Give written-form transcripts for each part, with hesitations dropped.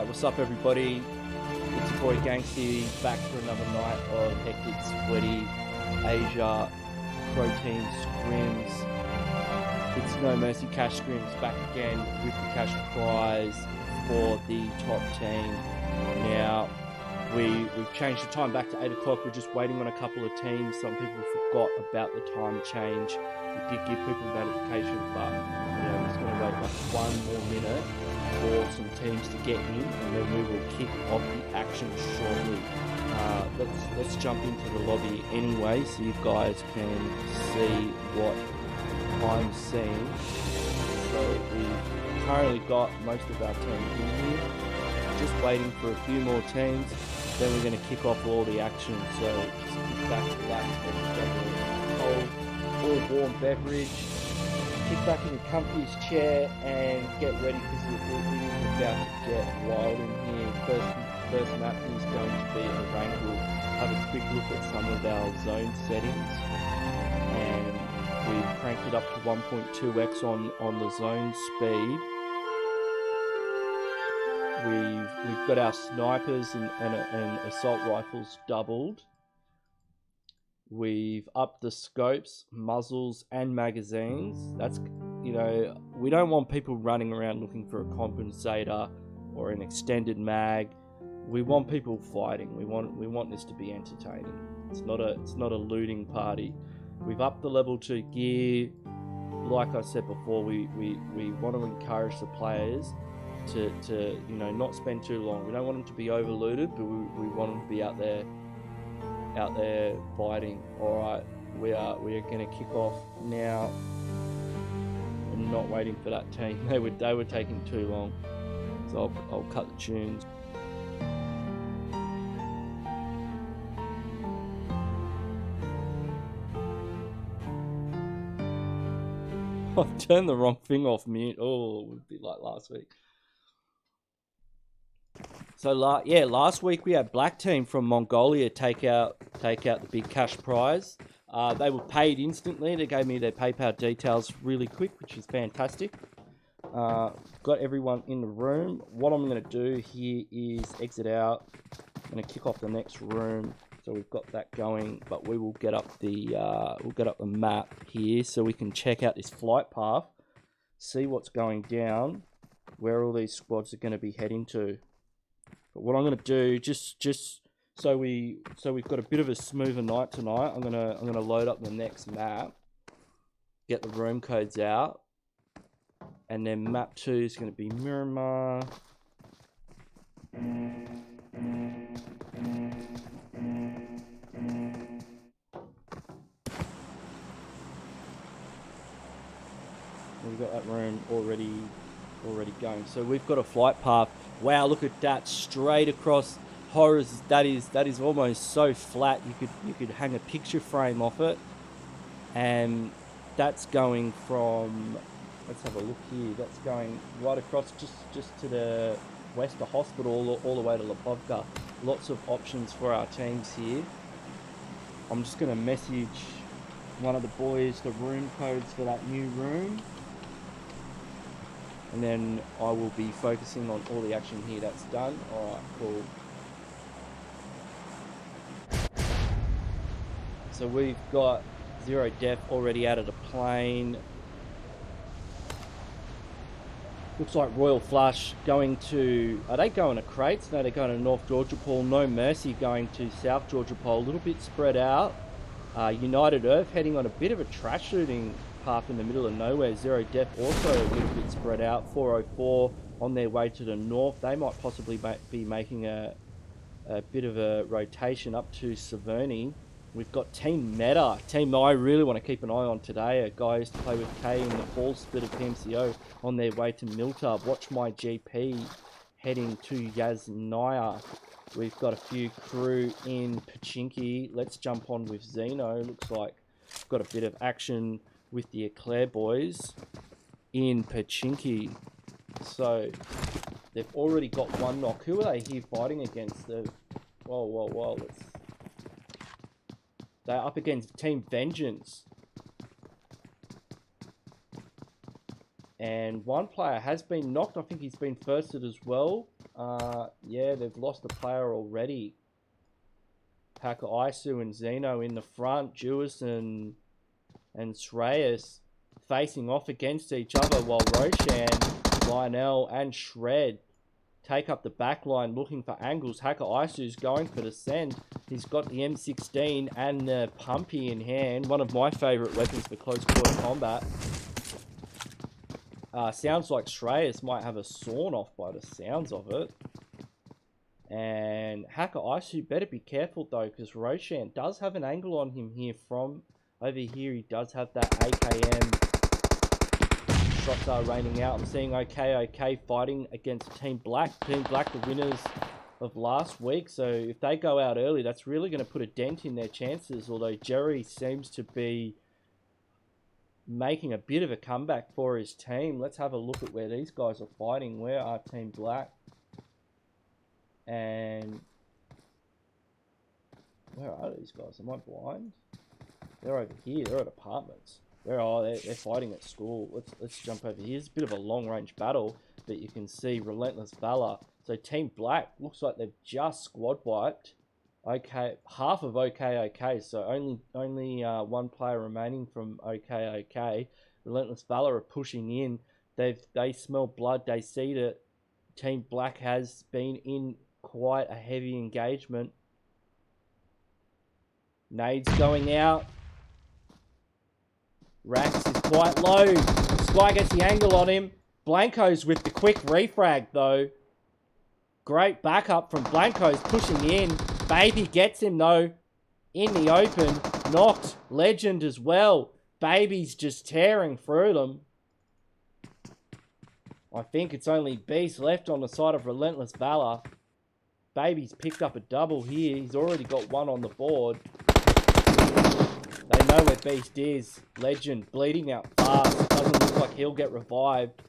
What's up, everybody? It's your boy Gangsty back for another night of hectic, sweaty Asia protein scrims. It's No Mercy Cash Scrims back again with the cash prize for the top team. Now we've changed the time back to 8 o'clock. We're just waiting on a couple of teams. Some people forgot about the time change. We did give people notification, but we're just going to wait like 1 more minute for some teams to get in, and then we will kick off the action shortly. Let's jump into the lobby anyway, so you guys can see what I'm seeing. So we've currently got most of our teams in here. Just waiting for a few more teams. Then we're going to kick off all the action. So just kick back, relax, cold or warm beverage. Kick back in your comfiest chair and get ready because it is about to get wild in here. First map is going to be Erangel. Have a quick look at some of our zone settings, and we've cranked it up to 1.2x on the zone speed. We've got our snipers and assault rifles doubled. We've upped the scopes, muzzles, and magazines. That's, you know, we don't want people running around looking for a compensator or an extended mag. We want people fighting. We want this to be entertaining. It's not a looting party. We've upped the level 2 gear. Like I said before, we want to encourage the players to you know, not spend too long. We don't want them to be overlooted, but we want them to be out there fighting. All right, we are going to kick off now. I'm not waiting for that team. They were taking too long, so I'll cut the tunes. I've turned the wrong thing off mute. Oh, it would be like last week. So last week we had BLACKTEAM from Mongolia take out the big cash prize. They were paid instantly. They gave me their PayPal details really quick, which is fantastic. Got everyone in the room. What I'm going to do here is exit out. I'm going to kick off the next room. So we've got that going, but we will get up the map here so we can check out this flight path, see what's going down, where all these squads are going to be heading to. But what I'm going to do, just so we've got a bit of a smoother night tonight, I'm gonna load up the next map, get the room codes out, and then map 2 is going to be Miramar. We've got that room already going. So we've got a flight path. Wow, look at that, straight across. Horrors, that is almost so flat you could hang a picture frame off it. And that's going from, let's have a look here, that's going right across just to the west of hospital all the way to Pubg. Lots of options for our teams here. I'm just going to message one of the boys the room codes for that new room, and then I will be focusing on all the action here. That's done. Alright, cool. So we've got ZERODEATH already out of the plane. Looks like Royal Flush going to, are they going to Crates? No, they're going to North Georgia Pole. No Mercy going to South Georgia Pole. A little bit spread out. United Earth heading on a bit of a trash shooting path in the middle of nowhere. ZERODEATH also a little bit spread out. 404 on their way to the north. They might possibly be making a bit of a rotation up to Severny. We've got Team Meta. Team I really want to keep an eye on today. A guy used to play with K in the fall split of PMCO on their way to Milta. Watch my GP heading to Yasnaya. We've got a few crew in Pachinki. Let's jump on with Zeno. Looks like we've got a bit of action with the ECLAIR boys in Pachinki. So they've already got one knock. Who are they here fighting against? Whoa. They're up against Team Vengeance. And one player has been knocked. I think he's been firsted as well. Yeah, they've lost a player already. Hacker Isu and Zeno in the front. Jewis and Shreyas facing off against each other while Roshan, Lionel and Shred take up the back line looking for angles. Hacker Isu's going for the send. He's got the M16 and the Pumpy in hand. One of my favourite weapons for close quarter combat. Sounds like Shreyas might have a sawn off by the sounds of it. And Hacker Isu better be careful though, because Roshan does have an angle on him here from over here. He does have that AKM. Shots are raining out. I'm seeing OOKOK fighting against Team Black. Team Black, the winners of last week. So if they go out early, that's really going to put a dent in their chances. Although Jerry seems to be making a bit of a comeback for his team. Let's have a look at where these guys are fighting. Where are Team Black? And where are these guys? Am I blind? They're over here. They're at apartments. Where are they? They're fighting at school. Let's jump over here. It's a bit of a long-range battle, but you can see Relentless Valor. So Team Black looks like they've just squad wiped. Okay, half of OOKOK. So only one player remaining from OOKOK. Relentless Valor are pushing in. They smell blood. They see that Team Black has been in quite a heavy engagement. Nades going out. Rax is quite low. Sky gets the angle on him. Blanco's with the quick refrag though. Great backup from Blanco's pushing in. Baby gets him though. In the open. Knocked. Legend as well. Baby's just tearing through them. I think it's only Beast left on the side of Relentless Valor. Baby's picked up a double here. He's already got one on the board. They know where Beast is. Legend bleeding out fast. Doesn't look like he'll get revived.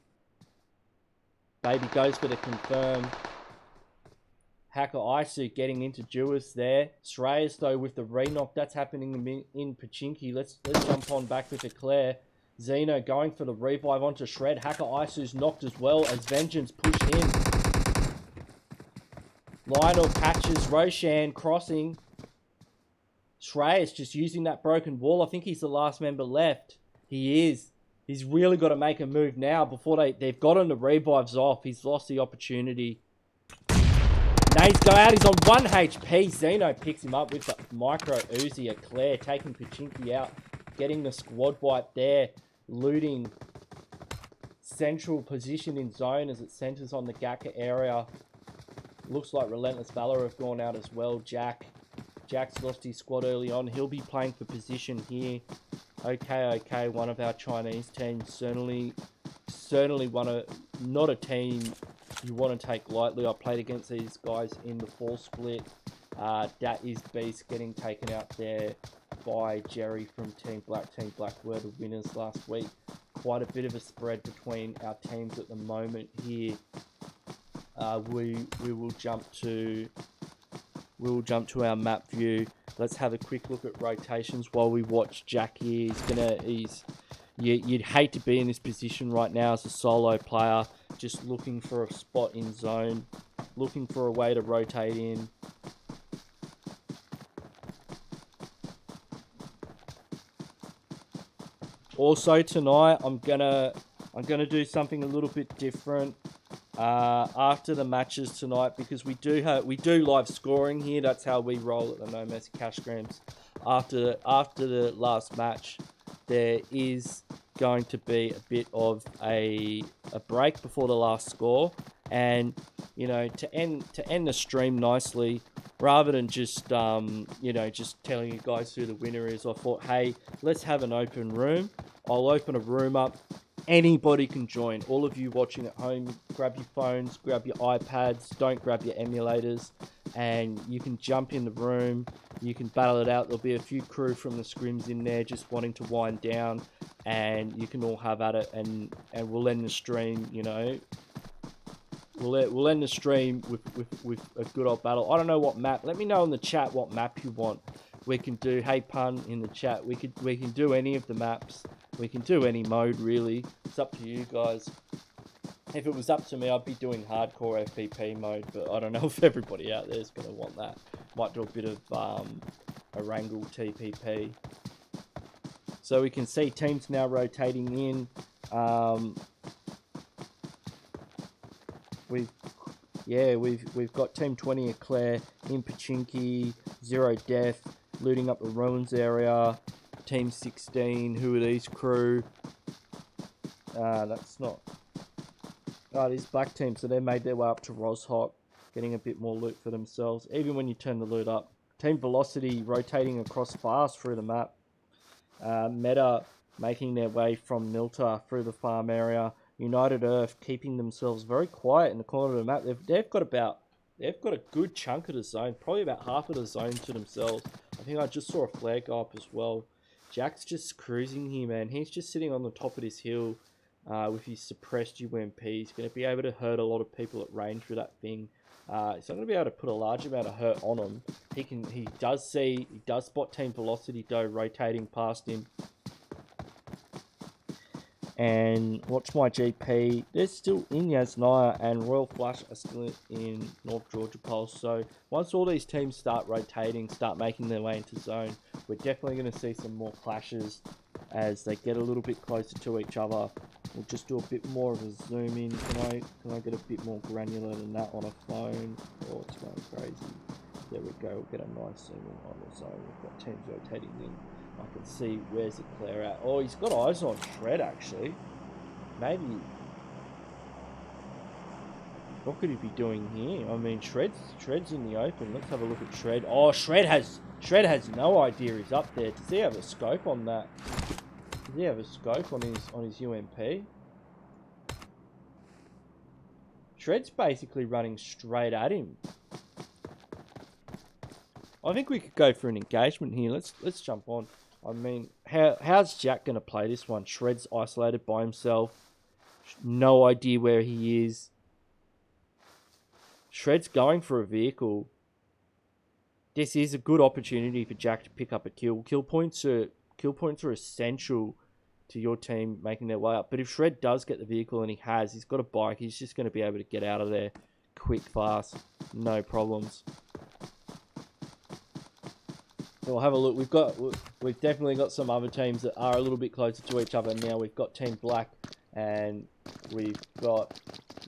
Baby goes for the confirm. Hacker Isu getting into Jewis there. Shreyas though with the re-knock. That's happening in Pachinki. Let's jump on back with ECLAIR. Zeno going for the revive onto Shred. Hacker Isu's knocked as well as Vengeance pushed in. Lionel catches Roshan crossing. Shreyas just using that broken wall. I think he's the last member left. He is. He's really got to make a move now before they've gotten the revives off. He's lost the opportunity. Nades go out. He's on 1 HP. Zeno picks him up with the micro Uzi. ECLAIR taking Pachinki out. Getting the squad wipe there. Looting central position in zone as it centers on the Gaka area. Looks like Relentless Valor have gone out as well. Jack's lost his squad early on. He'll be playing for position here. OOKOK, one of our Chinese teams. Certainly not a team you want to take lightly. I played against these guys in the fall split. That is Beast getting taken out there by Jerry from Team Black. Team Black were the winners last week. Quite a bit of a spread between our teams at the moment here. We will jump to our map view. Let's have a quick look at rotations while we watch Jack here. You'd hate to be in this position right now as a solo player, just looking for a spot in zone, looking for a way to rotate in. Also tonight, I'm gonna do something a little bit different after the matches tonight, because we do live scoring here. That's how we roll at the No Mercy Cash Scrims. After the last match, there is going to be a bit of a break before the last score, And you know, to end the stream nicely, rather than just you know, just telling you guys who the winner is, I thought, hey, let's have an open room. I'll open a room up. Anybody can join. All of you watching at home, grab your phones, grab your iPads, don't grab your emulators, and you can jump in the room. You can battle it out. There'll be a few crew from the scrims in there just wanting to wind down, and you can all have at it, and we'll end the stream, you know. We'll end the stream with a good old battle. I don't know what map. Let me know in the chat what map you want. We can do, hey pun in the chat. We can do any of the maps. We can do any mode really. It's up to you guys. If it was up to me, I'd be doing hardcore FPP mode, but I don't know if everybody out there is going to want that. Might do a bit of Erangel TPP. So we can see teams now rotating in. We've got Team 20 ECLAIR in Pachinki, ZERODEATH, looting up the ruins area. Team 16, who are these crew? That's not... Oh, it is BLACKTEAM, so they made their way up to Sanhok, getting a bit more loot for themselves, even when you turn the loot up. Team Velocity rotating across fast through the map. Meta making their way from Milta through the farm area. United Earth keeping themselves very quiet in the corner of the map. They've got a good chunk of the zone, probably about half of the zone to themselves. I think I just saw a flag go up as well. Jack's just cruising here, man. He's just sitting on the top of this hill with his suppressed UMP. He's going to be able to hurt a lot of people at range with that thing. He's not going to be able to put a large amount of hurt on him. He does spot Team Velocity though rotating past him. And watch my GP. They're still in Yasnaya, and Royal Flush are still in North Georgia Pulse. So once all these teams start rotating, start making their way into zone, we're definitely going to see some more clashes as they get a little bit closer to each other. We'll just do a bit more of a zoom in. Can I get a bit more granular than that on a phone? Oh, it's going crazy. There we go. We'll get a nice zoom in on the zone. We've got teams rotating in. I can see where's ECLAIR at. Oh, he's got eyes on Shred actually. Maybe. What could he be doing here? I mean, Shred's in the open. Let's have a look at Shred. Oh, Shred has no idea he's up there. Does he have a scope on that? Does he have a scope on his UMP? Shred's basically running straight at him. I think we could go for an engagement here. Let's jump on. I mean, how's Jack going to play this one? Shred's isolated by himself. No idea where he is. Shred's going for a vehicle. This is a good opportunity for Jack to pick up a kill. Kill points are essential to your team making their way up. But if Shred does get the vehicle, and he's got a bike, he's just going to be able to get out of there quick, fast, no problems. We'll have a look. We've definitely got some other teams that are a little bit closer to each other now. We've got Team Black, and we've got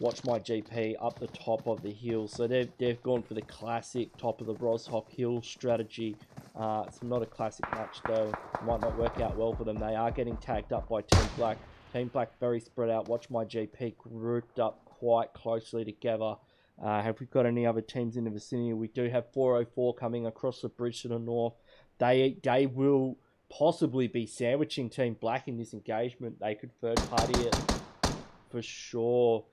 Watch My GP up the top of the hill. So they've gone for the classic top of the Sanhok hill strategy. It's not a classic match though. It might not work out well for them. They are getting tagged up by Team Black. Team Black very spread out. Watch My GP grouped up quite closely together. Have we got any other teams in the vicinity? We do have 404 coming across the bridge to the north. They will possibly be sandwiching Team Black in this engagement. They could third party it for sure.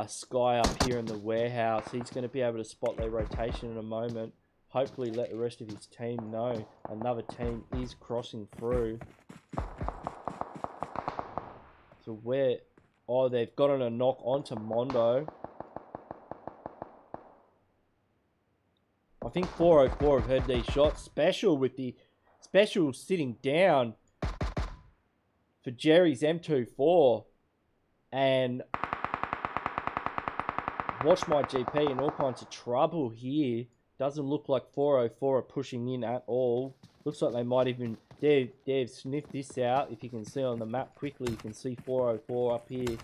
Sky up here in the warehouse. He's going to be able to spot their rotation in a moment. Hopefully let the rest of his team know another team is crossing through. So where... Oh, they've gotten a knock onto Mondo. I think 404 have heard these shots. Special with the... Special sitting down for Jerry's M24. And... Watch My GP in all kinds of trouble here. Doesn't look like 404 are pushing in at all. Looks like they might even... They've sniffed this out. If you can see on the map quickly, you can see 404 up here.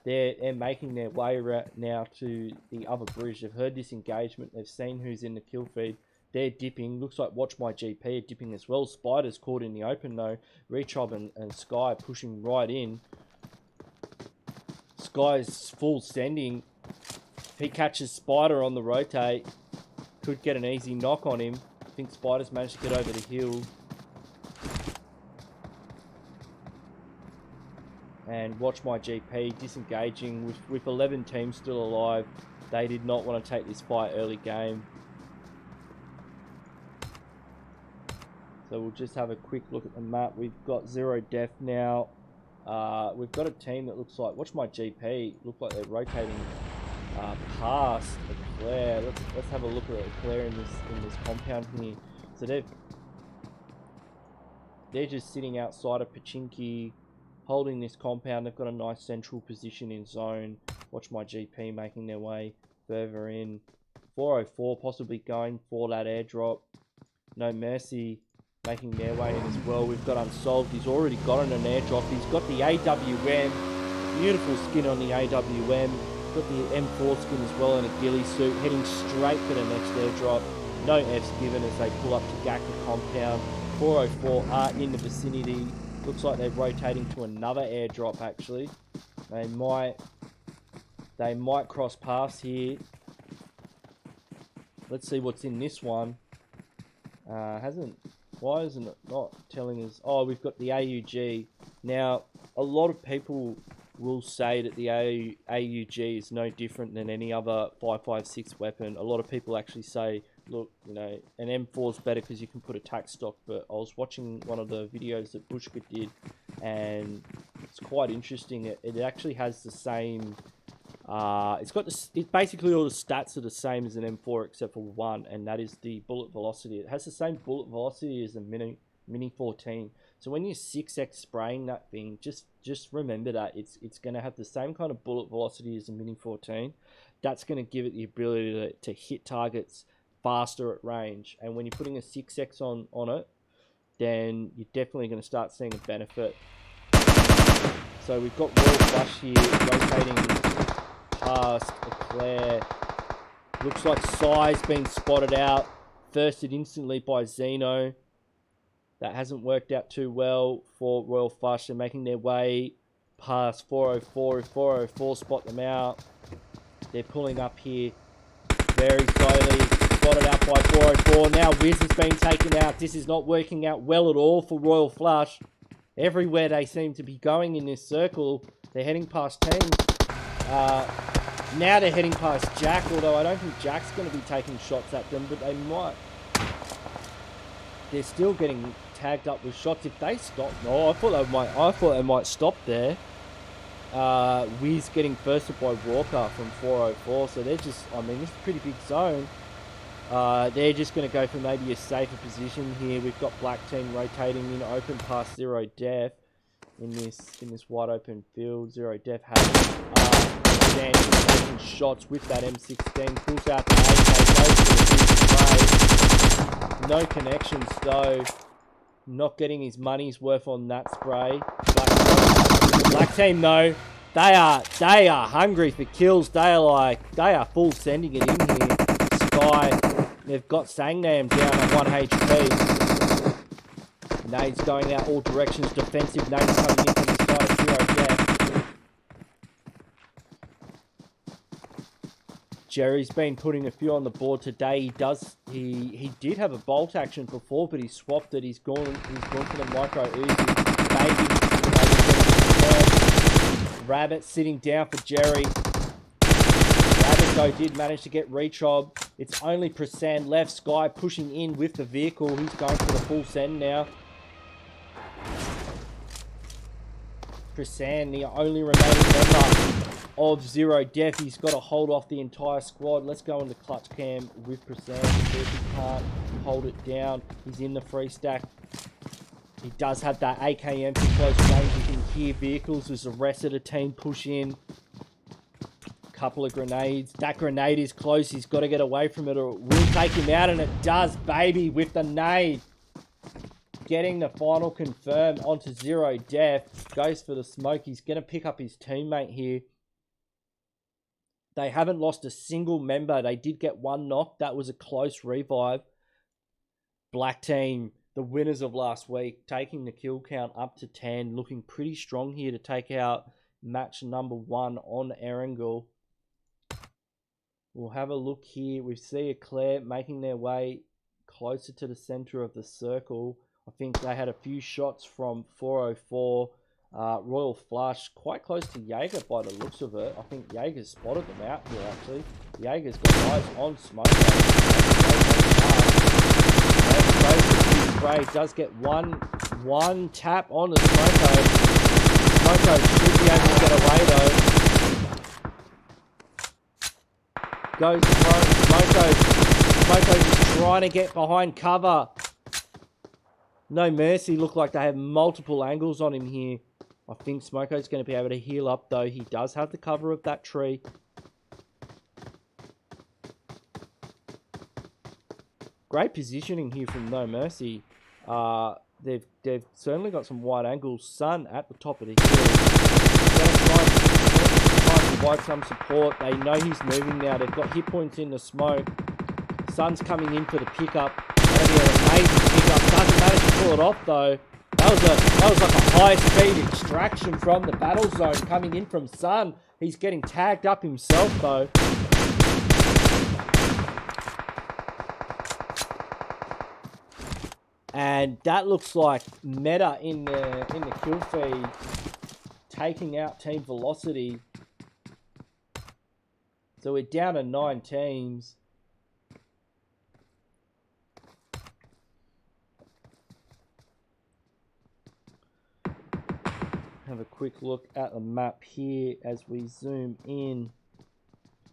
They're making their way right now to the other bridge. They've heard this engagement. They've seen who's in the kill feed. They're dipping. Looks like Watch My GP are dipping as well. Spider's caught in the open though. Rechob and Sky pushing right in. Sky's full sending. he catches Spider on the rotate, could get an easy knock on him. I think Spider's managed to get over the hill. And Watch My GP disengaging with 11 teams still alive. They did not want to take this fight early game. So we'll just have a quick look at the map. We've got ZERODEATH now. We've got a team that looks like, Watch My GP, look like they're rotating past ECLAIR. Let's have a look at ECLAIR in this compound here. So they're just sitting outside of Pachinki, holding this compound. They've got a nice central position in zone. Watch My GP making their way further in. 404 possibly going for that airdrop. No Mercy making their way in as well. We've got Unsolved. He's already gotten an airdrop. He's got the AWM. Beautiful skin on the AWM. Got the M4 skin as well in a ghillie suit. Heading straight for the next airdrop. No F's given as they pull up to Gaka compound. 404 are in the vicinity. Looks like they're rotating to another airdrop actually. They might cross paths here. Let's see what's in this one. Why isn't it not telling us? Oh, we've got the AUG. Now, a lot of people will say that the AUG is no different than any other 5.56 weapon. A lot of people actually say, look, you know, an M4 is better because you can put attack stock. But I was watching one of the videos that Bushka did, and it's quite interesting. It actually has the same. It's basically all the stats are the same as an M4 except for one, and that is the bullet velocity. It has the same bullet velocity as a Mini 14. So when you're 6x spraying that thing, just remember that it's going to have the same kind of bullet velocity as a Mini 14. That's going to give it the ability to hit targets faster at range. And when you're putting a 6x on it, then you're definitely going to start seeing a benefit. So we've got Royal Flush here rotating past ECLAIR. Looks like Psy's been spotted out. Thirsted instantly by Xeno. That hasn't worked out too well for Royal Flush. They're making their way past 404. If 404 spot them out, they're pulling up here very slowly. Spotted out by 404. Now Wiz has been taken out. This is not working out well at all for Royal Flush. Everywhere they seem to be going in this circle, they're heading past teams. Now they're heading past Jack, although I don't think Jack's going to be taking shots at them, but they might. They're still getting tagged up with shots. If they stop, no, I thought they might stop there. Wiz getting firsted by Walker from 404, so they're just, I mean, this is a pretty big zone. They're just going to go for maybe a safer position here. We've got BLACKTEAM rotating in open past ZERODEATH in this wide open field. ZERODEATH has taking shots with that M16, pulls out the AK, goes for the big spray. No connections though. Not getting his money's worth on that spray. BLACKTEAM though, they are hungry for kills. They are full sending it in here. Sky, they've got Sangnam down at 1 HP. Nades going out all directions. Defensive nades coming in from the side of ZERODEATH. Jerry's been putting a few on the board today. He did have a bolt action before, but he swapped it. He's gone for the micro Uzi. Baby. Rabbit sitting down for Jerry. Rabbit though did manage to get retrob. It's only Prasan left. Sky pushing in with the vehicle. He's going for the full send now. Prasan, the only remaining member of ZERODEATH. He's got to hold off the entire squad. Let's go into clutch cam with Prasan. If he can't hold it down, he's in the free stack. He does have that AKM for close range. You can hear vehicles as the rest of the team push in. Couple of grenades. That grenade is close. He's got to get away from it or it will take him out, and it does, baby, with the nade. Getting the final confirmed onto ZERODEATH. Goes for the smoke. He's going to pick up his teammate here. They haven't lost a single member. They did get one knock. That was a close revive. BLACKTEAM, the winners of last week, taking the kill count up to 10. Looking pretty strong here to take out match number 1 on Erangel. We'll have a look here. We see ECLAIR making their way closer to the center of the circle. I think they had a few shots from 404. Royal Flush quite close to Jaeger by the looks of it. I think Jaeger's spotted them out here actually. Jaeger's got eyes on Smoke. Spray does get one tap on the Smoko. Smoko should be able to get away though. Goes Smoko. Smoko's just trying to get behind cover. No mercy. Look like they have multiple angles on him here. I think Smoko's going to be able to heal up though. He does have the cover of that tree. Great positioning here from No Mercy. They've certainly got some wide angles. Sun at the top of the hill. Going to try and provide some support. They know he's moving now. They've got hit points in the smoke. Sun's coming in for the pickup. That'll be an amazing pickup. Doesn't manage to pull it off though. That was like a high speed extraction from the battle zone coming in from Sun. He's getting tagged up himself though. And that looks like Meta in the kill feed, taking out Team Velocity. So we're down to 9 teams. Have a quick look at the map here as we zoom in.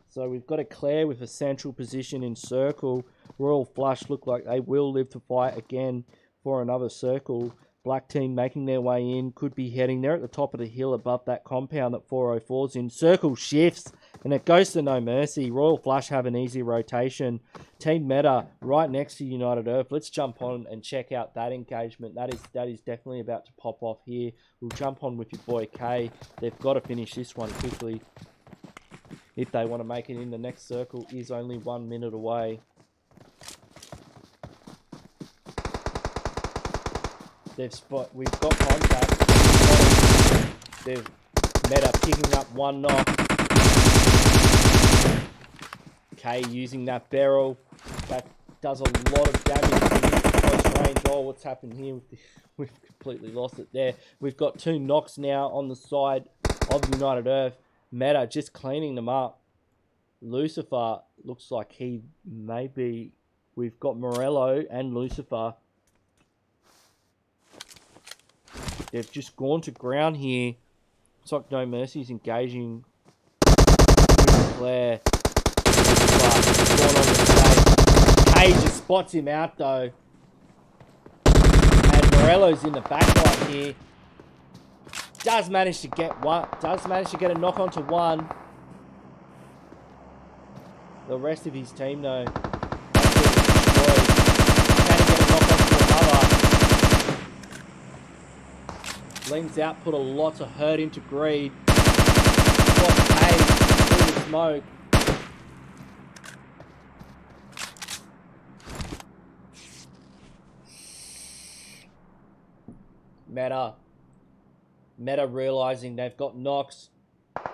So we've got ECLAIR with a central position in circle. Royal Flush look like they will live to fight again for another circle. Black team making their way in. Could be heading there at the top of the hill above that compound that 404's in. Circle shifts and it goes to No Mercy. Royal Flush have an easy rotation. Team Meta right next to United Earth. Let's jump on and check out that engagement. That is definitely about to pop off here. We'll jump on with your boy K. They've got to finish this one quickly if they want to make it in. The next circle is only 1 minute away. We've got contact. They've Meta picking up one knock. K using that barrel. That does a lot of damage in close range. Oh, what's happened here? We've completely lost it there. We've got 2 knocks now on the side of United Earth. Meta just cleaning them up. Lucifer looks like he may be... We've got Morello and Lucifer. They've just gone to ground here. It's like No Mercy's engaging with ECLAIR. Gone on the stage. K just spots him out though. And Morello's in the backline here. Does manage to get a knock onto one. The rest of his team though, absolutely destroyed. Can he get a knock onto another? Leans out, put a lot of hurt into Greed. Got paid through the smoke. Meta realizing they've got knocks.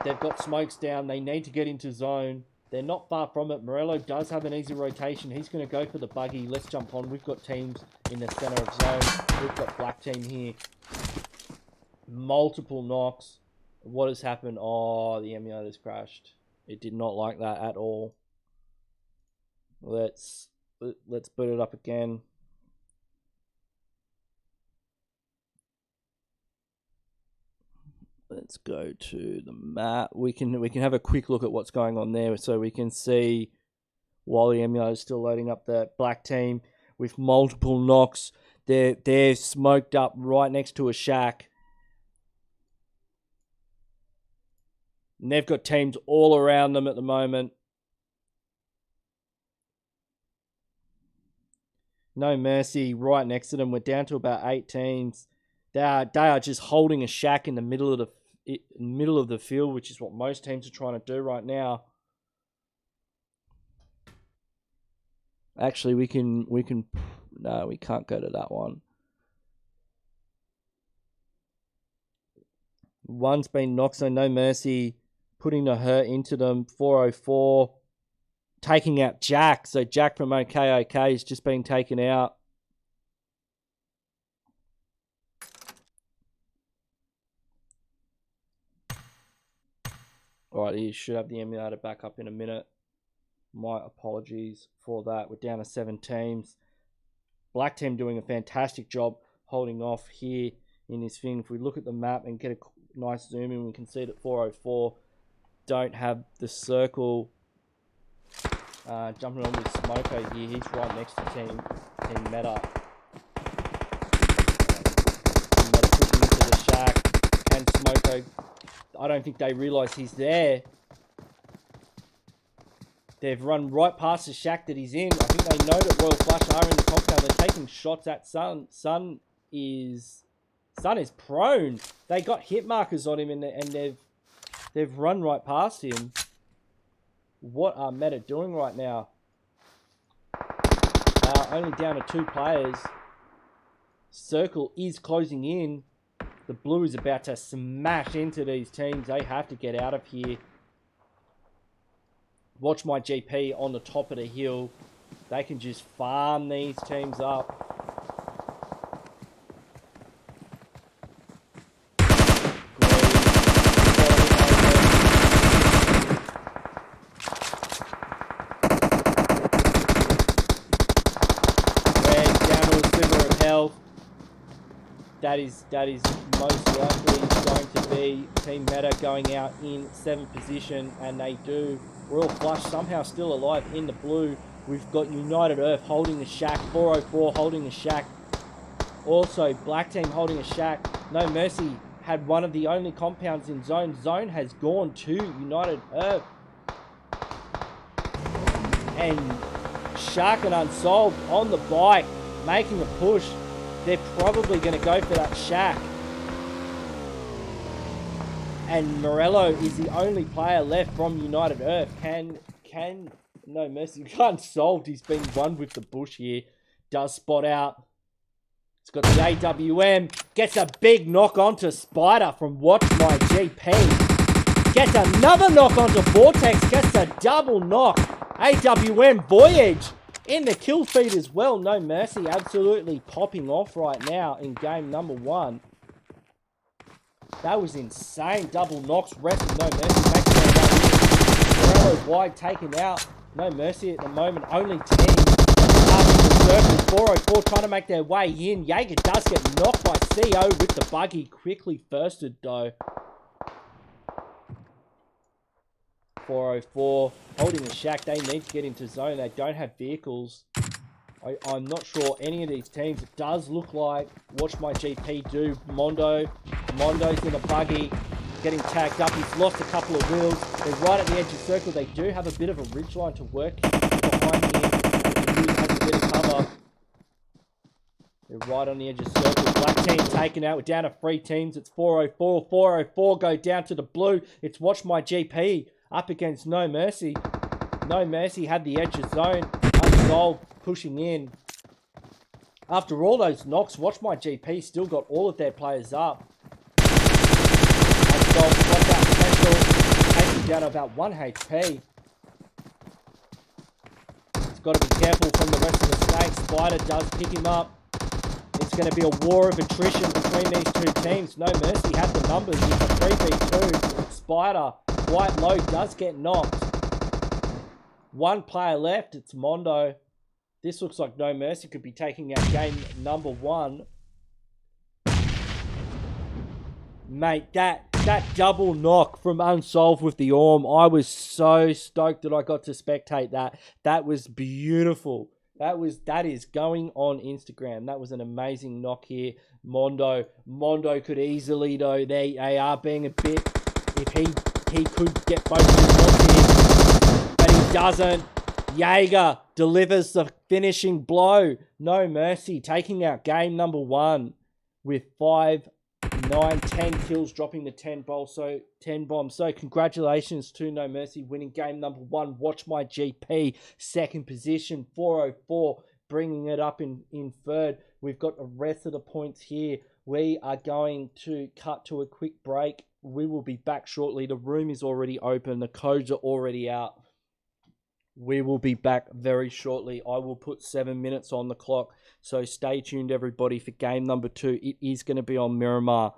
They've got smokes down. They need to get into zone. They're not far from it. Morello does have an easy rotation. He's going to go for the buggy. Let's jump on. We've got teams in the center of zone. We've got Black team here. Multiple knocks. What has happened? Oh, the emulator's crashed. It did not like that at all. Let's boot it up again. Let's go to the map. We can have a quick look at what's going on there, so we can see while the emulator is still loading up the Black team with multiple knocks. They're smoked up right next to a shack. And they've got teams all around them at the moment. No Mercy right next to them. We're down to about 8 teams. They are just holding a shack in the middle of the field, which is what most teams are trying to do right now. Actually, no, we can't go to that one. One's been knocked, so No Mercy putting the hurt into them. 404. taking out Jack. So Jack from OOKOK is just being taken out. Alright, he should have the emulator back up in a minute. My apologies for that. We're down to 7 teams. Black Team doing a fantastic job holding off here in this thing. If we look at the map and get a nice zoom in, we can see that 404 don't have the circle. Jumping on with Smoko here. He's right next to Team Meta. Meta pushing into the shack. And Smoko, I don't think they realise he's there. They've run right past the shack that he's in. I think they know that Royal Flush are in the compound. They're taking shots at Sun. Sun is prone. They got hit markers on him and they've run right past him. What are Meta doing right now? Only down to 2 players. Circle is closing in. The blue is about to smash into these teams. They have to get out of here. Watch my GP on the top of the hill. They can just farm these teams up. Red down to a sliver of health. That is most likely going to be Team Meta going out in 7th position, and they do. Royal Flush somehow still alive in the blue. We've got United Earth holding the shack. 404 holding the shack. Also, Black Team holding a shack. No Mercy had one of the only compounds in zone. Zone has gone to United Earth. And Shark and Unsolved on the bike, making a push. They're probably going to go for that shack. And Morello is the only player left from United Earth. Can No Mercy. Unsolved. He's been one with the bush here. Does spot out. It's got the AWM. Gets a big knock onto Spider from Watch My GP. Gets another knock onto Vortex. Gets a double knock. AWM Voyage in the kill feed as well. No Mercy absolutely popping off right now in game number 1. That was insane. Double knocks. Rest of No Mercy making their way in. Morello wide taken out. No Mercy at the moment. Only 10. The circle. 404 trying to make their way in. Jaeger does get knocked by CO with the buggy. Quickly firsted though. 404 holding the shack. They need to get into zone. They don't have vehicles. I'm not sure any of these teams. It does look like Watch My GP do. Mondo's in a buggy, getting tagged up. He's lost a couple of wheels. They're right at the edge of the circle. They do have a bit of a ridge line to work behind him. He has a bit of cover. They're right on the edge of the circle. Black team taken out. We're down to 3 teams. It's 404. 404 go down to the blue. It's Watch My GP up against No Mercy. No Mercy had the edge of zone. Unsolved pushing in. After all those knocks, Watch My GP still got all of their players up. Unsolved got that potential. Taking down to about 1 HP. He's got to be careful from the rest of the snakes. Spider does pick him up. It's going to be a war of attrition between these 2 teams. No Mercy had the numbers with the 3v2. Spider, quite low, does get knocked. 1 player left. It's Mondo. This looks like No Mercy could be taking out game number 1. Mate, that double knock from Unsolved with the Orm, I was so stoked that I got to spectate that. That was beautiful. That is going on Instagram. That was an amazing knock here. Mondo could easily though. They are being a bit. If he could get both of his knocks in, but he doesn't. Jaeger delivers the finishing blow. No Mercy taking out game number 1 with 5, 9, 10 kills, dropping the 10 bombs. So congratulations to No Mercy winning game number 1. Watch My GP, 2nd position. 404 bringing it up in 3rd. We've got the rest of the points here. We are going to cut to a quick break. We will be back shortly. The room is already open. The codes are already out. We will be back very shortly. I will put 7 minutes on the clock. So stay tuned, everybody, for game number 2. It is going to be on Miramar.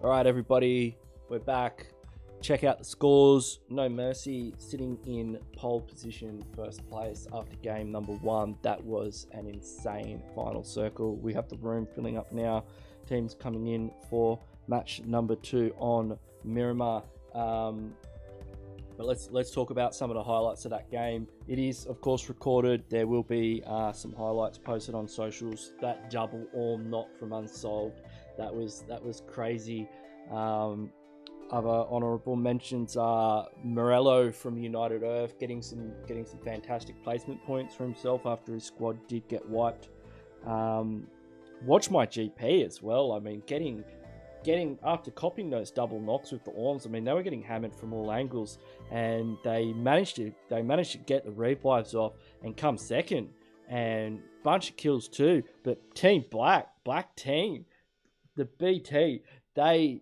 All right, everybody, we're back. Check out the scores. No Mercy sitting in pole position, first place after game number 1. That was an insane final circle. We have the room filling up now. Teams coming in for match number 2 on Miramar. But let's talk about some of the highlights of that game. It is, of course, recorded. There will be some highlights posted on socials. That double orm knock from Unsolved, that was crazy. Other honourable mentions are Morello from United Earth getting some fantastic placement points for himself after his squad did get wiped. Watch my GP as well. I mean, getting after copying those double knocks with the orms, I mean, they were getting hammered from all angles, and they managed to get the revives off and come second, and bunch of kills too. But Team Black Team, the BT, they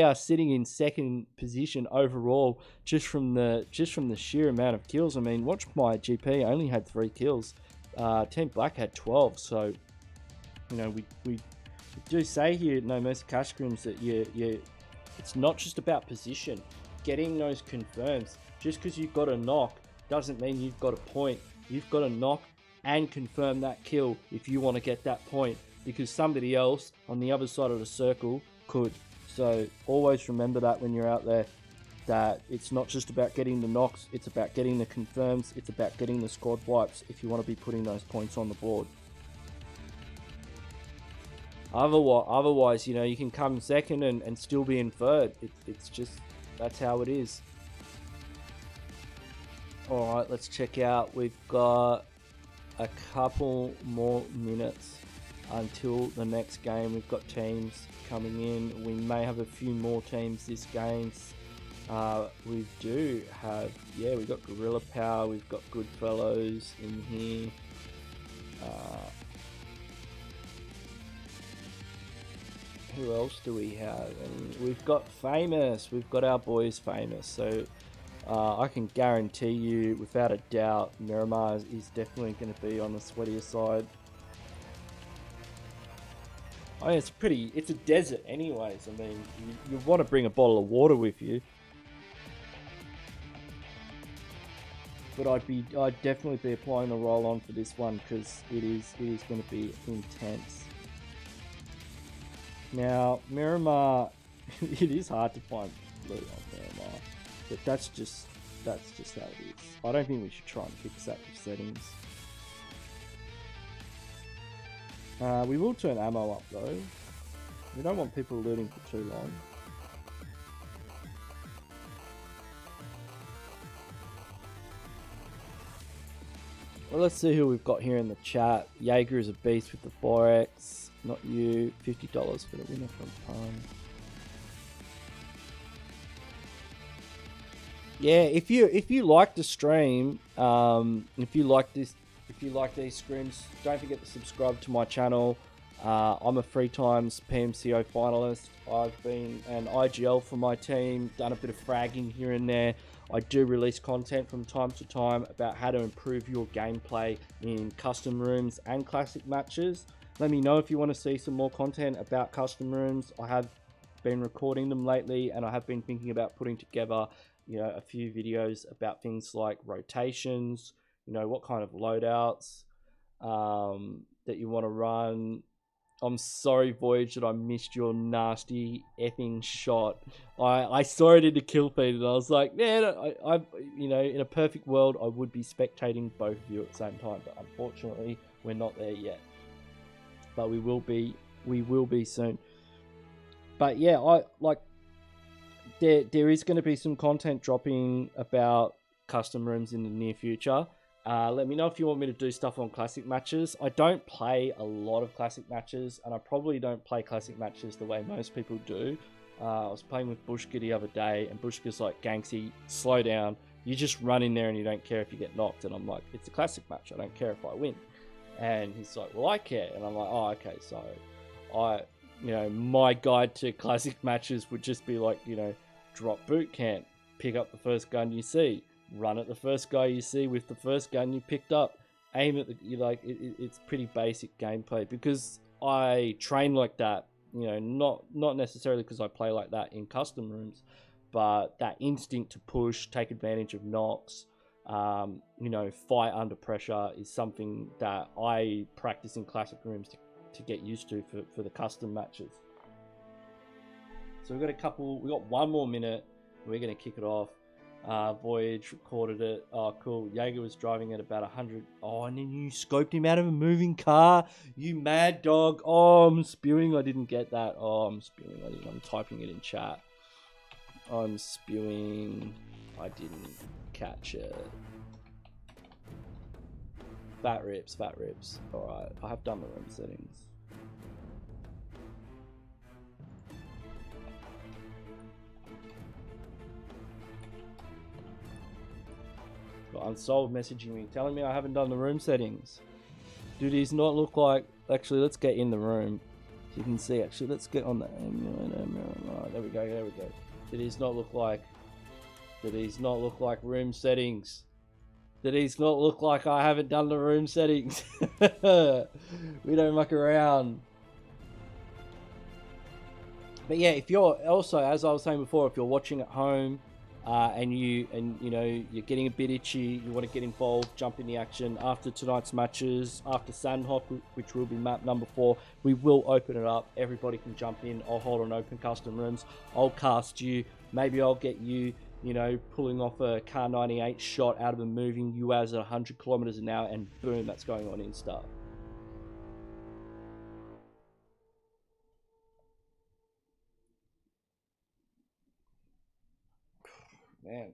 are sitting in second position overall just from the sheer amount of kills. I mean, Watch My GP only had 3 kills. Team Black had 12. So, you know, we do say here at No Mercy Cash Scrims that it's not just about position. Getting those confirms. Just because you've got a knock doesn't mean you've got a point. You've got to knock and confirm that kill if you want to get that point, because somebody else on the other side of the circle could. So always remember that when you're out there, that it's not just about getting the knocks, it's about getting the confirms, it's about getting the squad wipes if you want to be putting those points on the board. Otherwise, you know, you can come second and still be in third. It's just, that's how it is. Alright, let's check out. We've got a couple more minutes until the next game. We've got teams coming in. We may have a few more teams this game. We do have, we've got Gorilla Power, we've got Goodfellows in here. Who else do we have? And we've got Famous. We've got our boys Famous. So I can guarantee you, without a doubt, Miramar is definitely going to be on the sweatier side. I mean, it's a desert anyways. I mean, you want to bring a bottle of water with you. But I'd definitely be applying the roll on for this one, because it is going to be intense. Now, Miramar, it is hard to find loot on Miramar, but that's just how it is. I don't think we should try and fix that with settings. We will turn ammo up though. We don't want people looting for too long. Well, let's see who we've got here in the chat. Jaeger is a beast with the 4x. Not you. $50 for the winner from Pubg. Yeah, if you like the stream, if you like these scrims, don't forget to subscribe to my channel. I'm a 3 times PMCO finalist. I've been an IGL for my team, done a bit of fragging here and there. I do release content from time to time about how to improve your gameplay in custom rooms and classic matches. Let me know if you want to see some more content about custom rooms. I have been recording them lately, and I have been thinking about putting together, you know, a few videos about things like rotations, you know, what kind of loadouts that you want to run. I'm sorry, Voyage, that I missed your nasty effing shot. I saw it in the kill feed, and I was like, man, I you know, in a perfect world, I would be spectating both of you at the same time, but unfortunately, we're not there yet. But we will be soon. But yeah, there is going to be some content dropping about custom rooms in the near future. Let me know if you want me to do stuff on classic matches. I don't play a lot of classic matches, and I probably don't play classic matches the way most people do. I was playing with Bushka the other day, and Bushka's like, Ganksy, slow down. You just run in there and you don't care if you get knocked. And I'm like, it's a classic match. I don't care if I win. And he's like, well, I care. And I'm like, oh, okay. So you know, my guide to classic matches would just be like, you know, drop boot camp, pick up the first gun you see, run at the first guy you see with the first gun you picked up, aim at the, you like, it's pretty basic gameplay, because I train like that You know, not necessarily because I play like that in custom rooms, but that instinct to push, take advantage of knocks, you know, fight under pressure is something that I practice in classic rooms to get used to for the custom matches. So we got one more minute. We're going to kick it off. Voyage recorded it. Oh, cool. Jaeger was driving at about 100. Oh, and then you scoped him out of a moving car. You mad dog. Oh, I'm spewing. I didn't get that. Oh, I'm spewing. I'm typing it in chat. I'm spewing. I didn't catch it. Fat rips. Alright, I have done the room settings. Got Unsolved messaging me, telling me I haven't done the room settings. Do these not look like... Actually, let's get in the room. So you can see, actually, let's get on the emulator. Miramar. There we go. Do these not look like... room settings? Do these not look like I haven't done the room settings? We don't muck around. But yeah, if you're also, as I was saying before, if you're watching at home and you know you're getting a bit itchy, you want to get involved, jump in the action after tonight's matches, after Sanhok, which will be map number 4, we will open it up. Everybody can jump in. I'll hold an open custom rooms. I'll cast you. Maybe I'll get you. You know, pulling off a Car 98 shot out of a moving UAZ at 100 kilometers an hour, and boom, that's going on Insta. Man.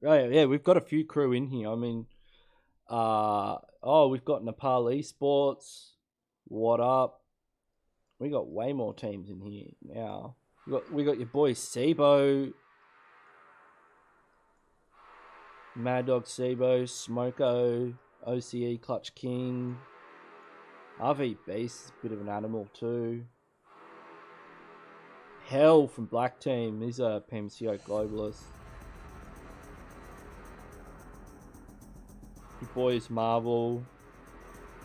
Right, yeah, we've got a few crew in here. I mean, oh, we've got Nepal ESPORTS. What up? We got way more teams in here now. We got your boy Sibo. Mad Dog Sibo, Smoko, OCE Clutch King, RV Beast is a bit of an animal too. Hell from BLACKTEAM, these are PMCO globalists. Your boys Marvel,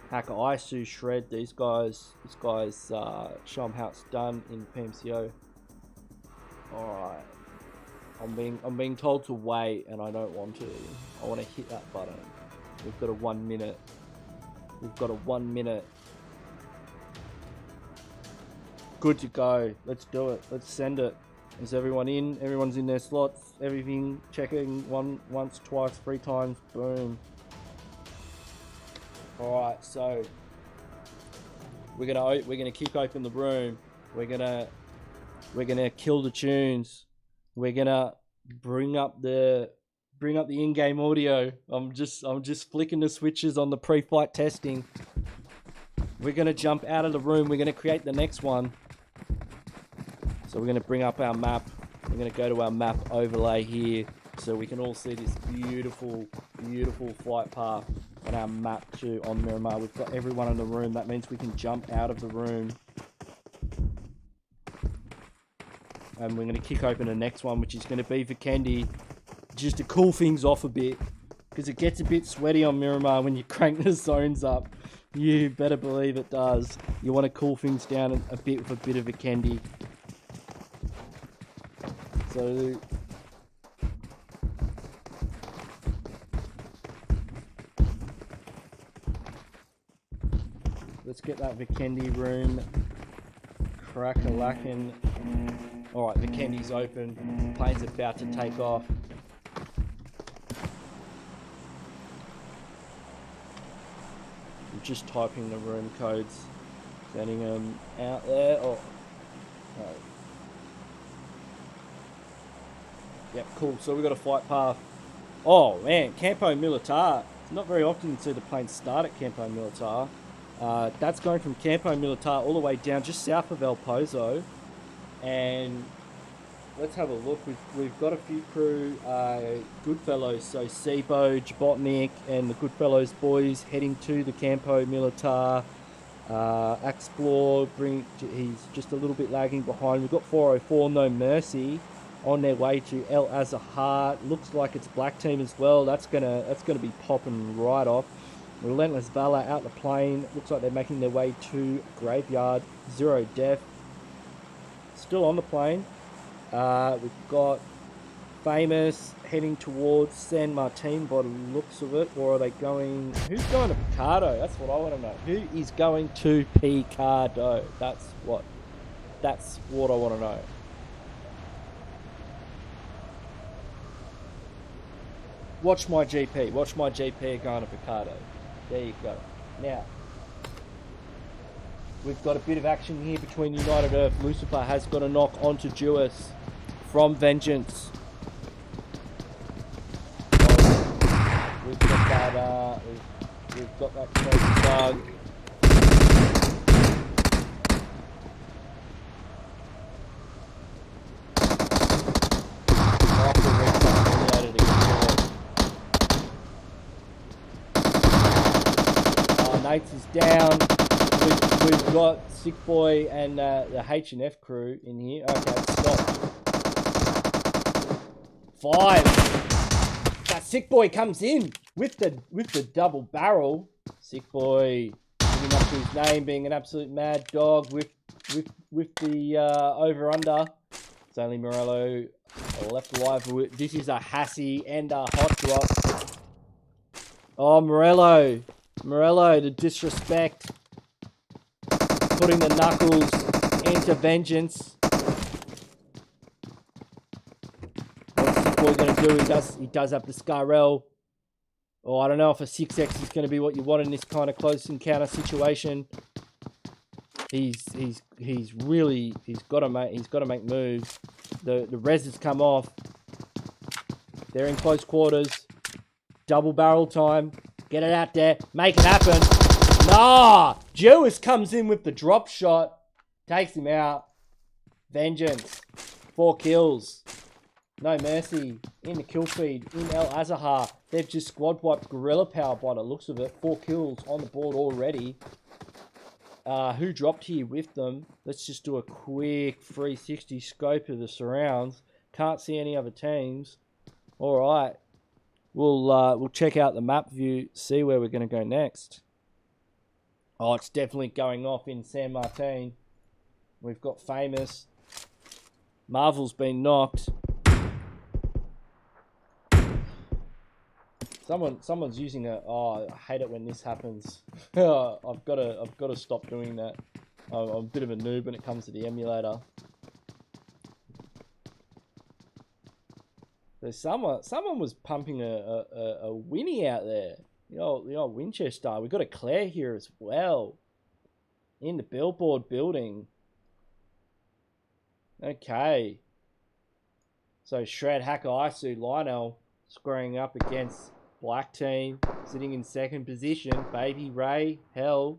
Hacker Isu, Shred, these guys. This guy's show them how it's done in PMCO. Alright. I'm being told to wait, and I don't want to. I want to hit that button. We've got a 1 minute. Good to go. Let's do it. Let's send it. Is everyone in? Everyone's in their slots. Everything checking once, twice, 3 times. Boom. All right. So we're gonna kick open the room. We're gonna kill the tunes. We're gonna bring up the in-game audio. I'm just flicking the switches on the pre-flight testing. We're gonna jump out of the room. We're gonna create the next one. So we're gonna bring up our map. We're gonna go to our map overlay here, so we can all see this beautiful flight path on our map 2 on Miramar. We've got everyone in the room. That means we can jump out of the room. And we're going to kick open the next one, which is going to be Vikendi, just to cool things off a bit, because it gets a bit sweaty on Miramar when you crank the zones up. You better believe it does. You want to cool things down a bit with a bit of Vikendi. So let's get that Vikendi room crack-a-lackin'. Alright, Vikendi's open. Plane's about to take off. I'm just typing the room codes. Sending them out there. Oh. Right. Yep, cool. So we've got a flight path. Oh, man. Campo Militar. It's not very often you see the plane start at Campo Militar. That's going from Campo Militar all the way down just south of El Pozo. And let's have a look. We've got a few crew, Goodfellows, so Sibo, Jabotnik, and the Goodfellows boys heading to the Campo Militar. Explore, he's just a little bit lagging behind. We've got 404, No Mercy, on their way to El Azahar. Looks like it's BLACKTEAM as well. That's gonna be popping right off. Relentless VALOUR out the plane. Looks like they're making their way to Graveyard. ZERODEATH. still on the plane. We've got Famous heading towards San Martin by the looks of it. Or are they going... Who's going to Picardo? That's what I want to know. Who is going to Picardo? That's what I want to know. Watch my GP. Watch my GP going to Picardo. There you go. Now, we've got a bit of action here between United Earth. Lucifer has got a knock onto Jewess from Vengeance. We've got that, we've got that crazy bug. Nates is down. We've got Sick Boy and the H&F crew in here. Okay, stop. 5. That Sick Boy comes in with the double barrel. Sick Boy living up to his name, being an absolute mad dog with the over under. It's only Morello left alive. This is a Hassie and a hot drop. Oh, Morello, the disrespect. Putting the knuckles into Vengeance. What's this boy going to do? He does have the Scarrel. Oh, I don't know if a 6x is going to be what you want in this kind of close encounter situation. He's got to make moves. The res has come off. They're in close quarters. Double barrel time. Get it out there. Make it happen. Nah! Jewess comes in with the drop shot. Takes him out. Vengeance. 4 kills. No mercy. In the kill feed. In El Azahar. They've just squad wiped Gorilla Power by the looks of it. 4 kills on the board already. Who dropped here with them? Let's just do a quick 360 scope of the surrounds. Can't see any other teams. Alright. We'll check out the map view, see where we're going to go next. Oh, it's definitely going off in San Martin. We've got Famous. Marvel's been knocked. Someone's using a... Oh, I hate it when this happens. I've got to stop doing that. I'm a bit of a noob when it comes to the emulator. Someone was pumping a Winnie out there. The old Winchester. We've got a Claire here as well. In the billboard building. Okay. So Shred, Hacker, Isu, Lionel squaring up against BLACKTEAM. Sitting in second position. Baby Ray, Hell,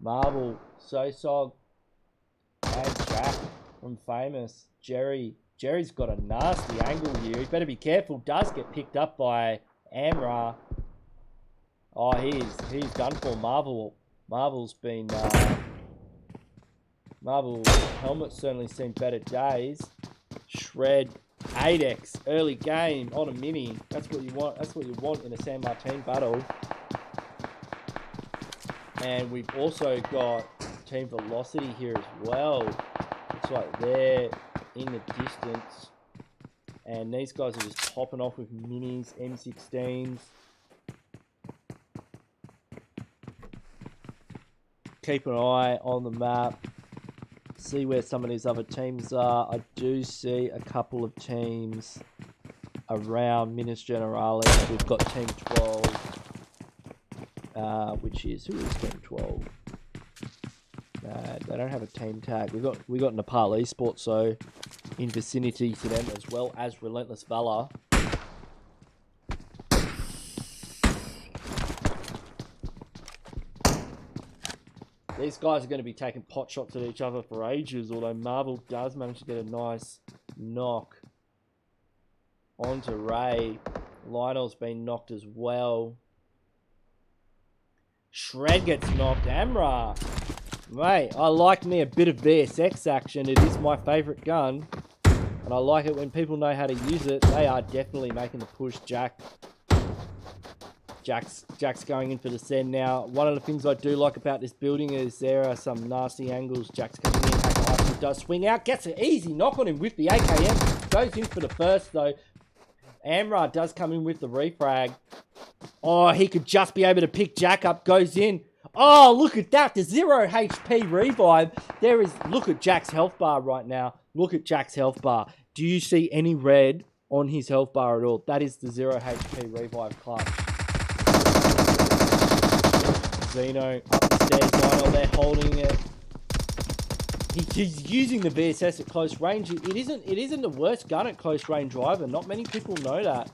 Marvel, Sosog, and Jack from Famous. Jerry's got a nasty angle here. He better be careful. Does get picked up by Amra. Oh, he's done for. Marvel's been... Marvel helmet's certainly seen better days. Shred, 8x, early game on a mini. That's what you want. That's what you want in a San Martin battle. And we've also got Team Velocity here as well. Looks like they're in the distance. And these guys are just popping off with minis, M16s. Keep an eye on the map. See where some of these other teams are. I do see a couple of teams around Minas Generalis. We've got Team 12, which is... Who is Team 12? They don't have a team tag. We got Nepal Esports, so in vicinity to them, as well as Relentless VALOUR. These guys are going to be taking pot shots at each other for ages, although Marvel does manage to get a nice knock onto Ray. Lionel's been knocked as well. Shred gets knocked. Amra. Mate, I like me a bit of VSX action. It is my favourite gun. And I like it when people know how to use it. They are definitely making the push. Jack's going in for the send now. One of the things I do like about this building is there are some nasty angles. Jack's coming in. He does swing out, gets an easy knock on him with the AKM. Goes in for the first though. Amra does come in with the refrag. Oh, he could just be able to pick Jack up. Goes in. Oh, look at that. The 0 HP revive. Look at Jack's health bar right now. Look at Jack's health bar. Do you see any red on his health bar at all? That is the 0 HP revive clutch. Zeno up the stairs. Lionel, they're holding it. He's using the VSS at close range. It isn't the worst gun at close range either. Not many people know that.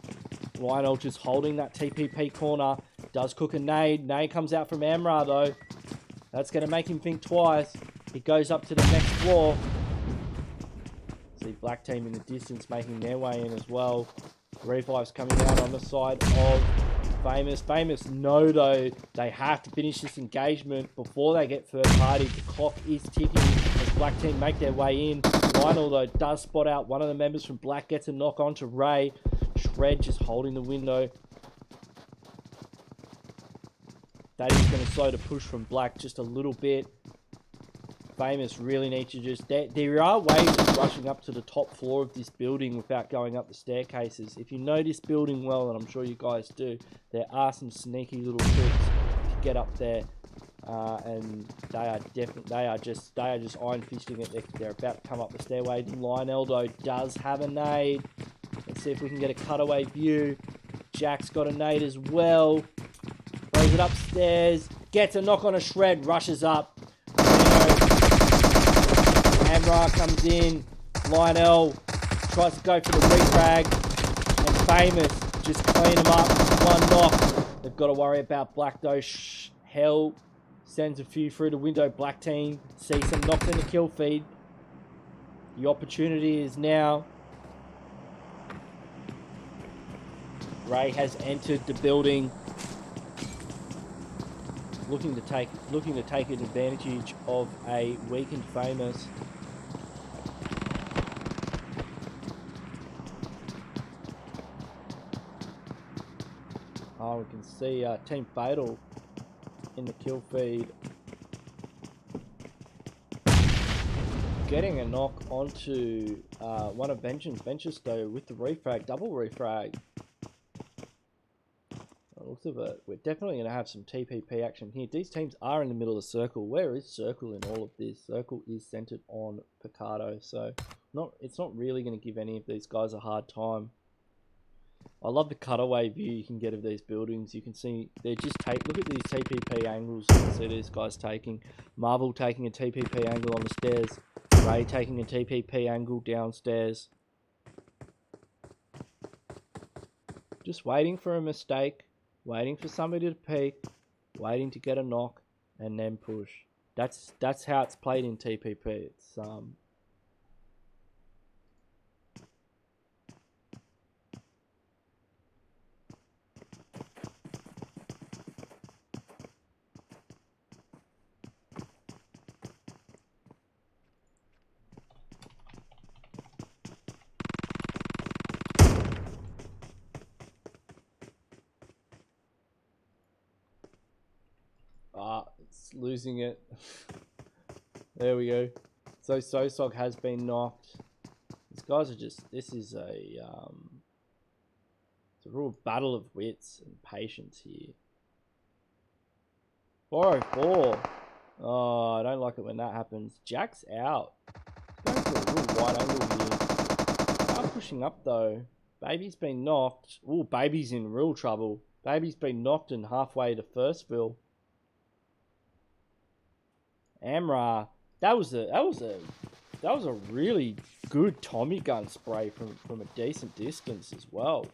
Lionel just holding that TPP corner. Does cook a nade. Nade comes out from Amra though. That's going to make him think twice. He goes up to the next floor. See BLACKTEAM in the distance making their way in as well. Revive's coming out on the side of Famous. Famous know though they have to finish this engagement before they get third party. The clock is ticking as BLACKTEAM make their way in. Lionel though does spot out one of the members from Black, gets a knock onto Ray. Shred just holding the window. That is going to slow the push from Black just a little bit. Famous really need to just... There are ways of rushing up to the top floor of this building without going up the staircases. If you know this building well, and I'm sure you guys do, there are some sneaky little tricks to get up there. And they are just iron fisting it. They're about to come up the stairway. Lionel though does have a nade. Let's see if we can get a cutaway view. Jack's got a nade as well. Throws it upstairs. Gets a knock on a Shred. Rushes up. Amra comes in. Lionel tries to go for the refrag. And Famous just clean him up. One knock. They've got to worry about Black though. Hell sends a few through the window. BLACKTEAM sees some knocks in the kill feed. The opportunity is now. Ray has entered the building, looking to take advantage of a weakened Famous. Oh, we can see Team Fatal in the kill feed, getting a knock onto one of Benches though with the refrag, double refrag. Looks of it, we're definitely going to have some TPP action here. These teams are in the middle of the circle. Where is Circle in all of this? Circle is centered on Picardo, so it's not really going to give any of these guys a hard time. I love the cutaway view you can get of these buildings. You can see they're just look at these TPP angles. You can see these guys taking. Marvel taking a TPP angle on the stairs. Ray taking a TPP angle downstairs. Just waiting for a mistake. Waiting for somebody to peek, waiting to get a knock, and then push. That's how it's played in TPP. It's it's losing it. There we go. So Sosog has been knocked. These guys are just, this is it's a real battle of wits and patience here. 404. Oh, I don't like it when that happens. Jack's out. Going for a real wide angle here. Now pushing up though. Baby's been knocked. Ooh, Baby's in real trouble. Baby's been knocked and halfway to Firstville. Amra, that was a really good Tommy gun spray from a decent distance as well.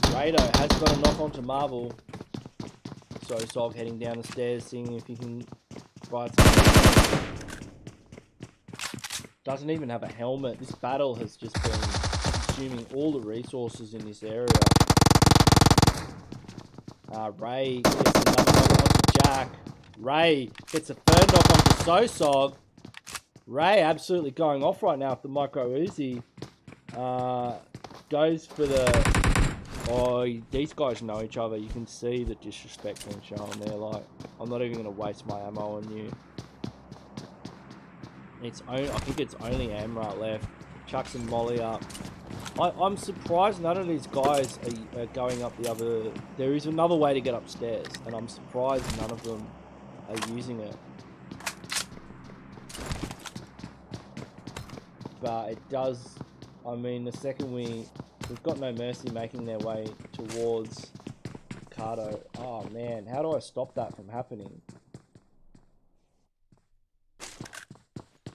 Rado has got a knock onto Marvel. So Sog heading down the stairs, seeing if he can provide some. Doesn't even have a helmet. This battle has just been consuming all the resources in this area. Ray gets another knock onto Jack. Ray gets a third knock onto Sosog. Ray absolutely going off right now with the micro Uzi. Goes for the... Oh, these guys know each other. You can see the disrespect being shown there. Like, I'm not even going to waste my ammo on you. It's only, I think it's only Amrat left. Chucks and Molly up. I'm surprised none of these guys are going up the other... There is another way to get upstairs, and I'm surprised none of them are using it. But it does... I mean, the second we've got No Mercy making their way towards Cardo. Oh man, how do I stop that from happening?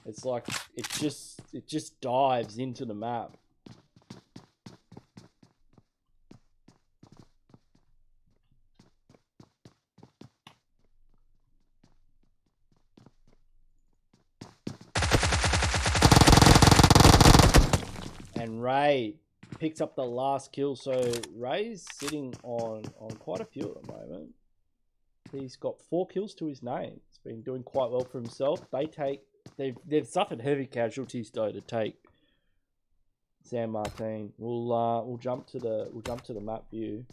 It's like it just dives into the map. And Ray picks up the last kill, so Ray's sitting on quite a few at the moment. He's got 4 kills to his name. He's been doing quite well for himself. They've suffered heavy casualties though to take San Martin. We'll jump to the map view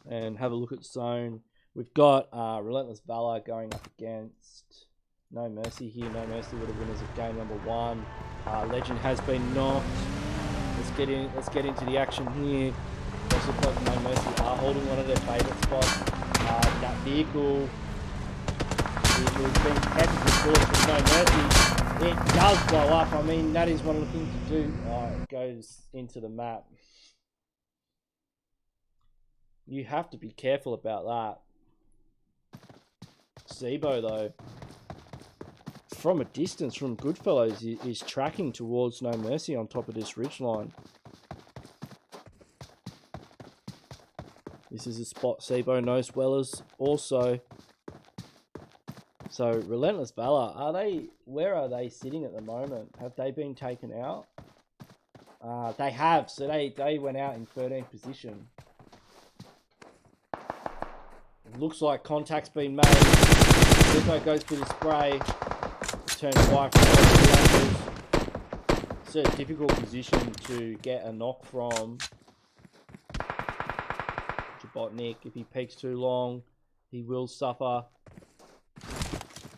and have a look at zone. We've got Relentless Valor going up against No Mercy here. No Mercy were the winners of game number 1. Legend has been knocked. Let's get into the action here. Does look like No Mercy are holding one of their favourite spots. That vehicle is being headed with bullets from No Mercy. It does blow up. I mean, that is one of the things to do. It goes into the map. You have to be careful about that. Sibo though, from a distance from Goodfellows, is tracking towards No Mercy on top of this ridgeline. This is a spot Sibo knows well as also. So Relentless Valor, where are they sitting at the moment? Have they been taken out? They have, so they went out in 13th position. It looks like contact's been made. Sibo goes for the spray. Turns right from the angles. It's a difficult position to get a knock from Jabotnik. If he peeks too long, he will suffer.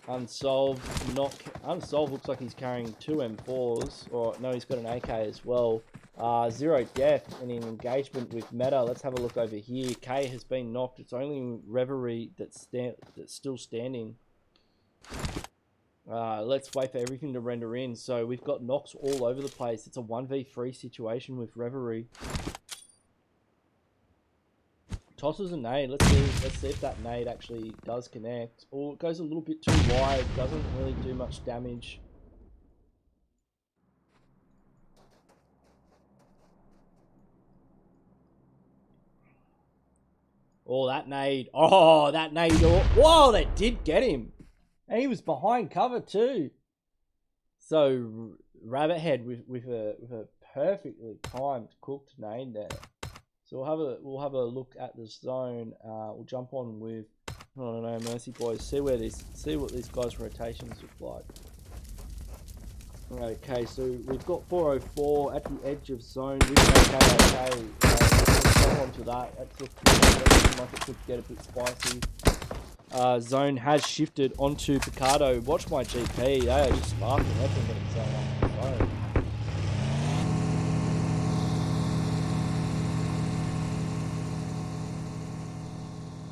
Unsolved looks like he's carrying 2 M4s, or no, he's got an AK as well. Zero Death in an engagement with Meta. Let's have a look over here. K has been knocked. It's only Reverie that's still standing. Let's wait for everything to render in. So we've got knocks all over the place. It's a 1v3 situation with Reverie. Tosses a nade. Let's see if that nade actually does connect. Or it goes a little bit too wide. Doesn't really do much damage. Oh, that nade. Oh, that nade. Whoa, that did get him. And he was behind cover too. So Rabbit Head with a perfectly timed cooked nade there. So we'll have a look at the zone. We'll jump on with No Mercy boys. See what these guys' rotations look like. Okay, so we've got 404 at the edge of zone with OOKOK. Let's jump onto that. That's looking like it could get a bit spicy. Zone has shifted onto Picardo. Watch my GP. They are just sparking everything getting zone on the zone.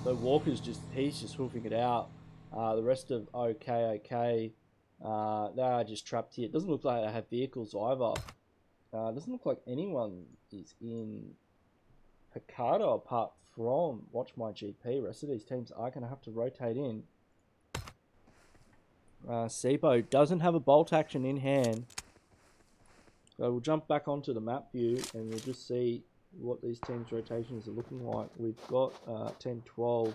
So Walker's he's just hoofing it out. The rest of OOKOK, they are just trapped here. It doesn't look like they have vehicles either. It doesn't look like anyone is in Picardo apart from Watch My GP. The rest of these teams are going to have to rotate in. Sibo doesn't have a bolt action in hand. So we'll jump back onto the map view and we'll just see what these teams' rotations are looking like. We've got 10-12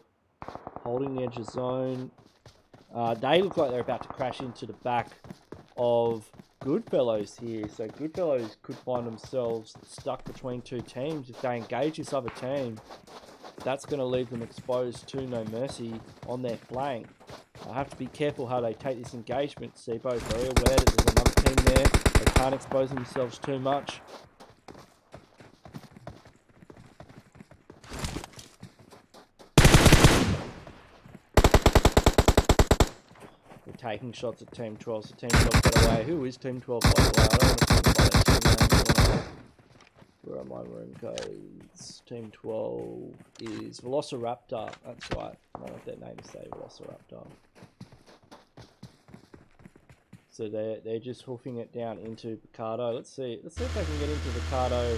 holding the edge of zone. They look like they're about to crash into the back of Goodfellows here. So Goodfellows could find themselves stuck between 2 teams if they engage this other team. that's going to leave them exposed to No Mercy on their flank. I have to be careful how they take this engagement. Sibo very aware that there's another team there. They can't expose themselves too much. We're taking shots at Team 12, so Team 12 got away. Who is Team 12 by the way? I don't want to talk about that team name. Where are my room codes? Team 12 is VELOCIRAPTOR. That's right. I don't know if their names say VELOCIRAPTOR. So they're just hoofing it down into Picardo. Let's see if they can get into Picardo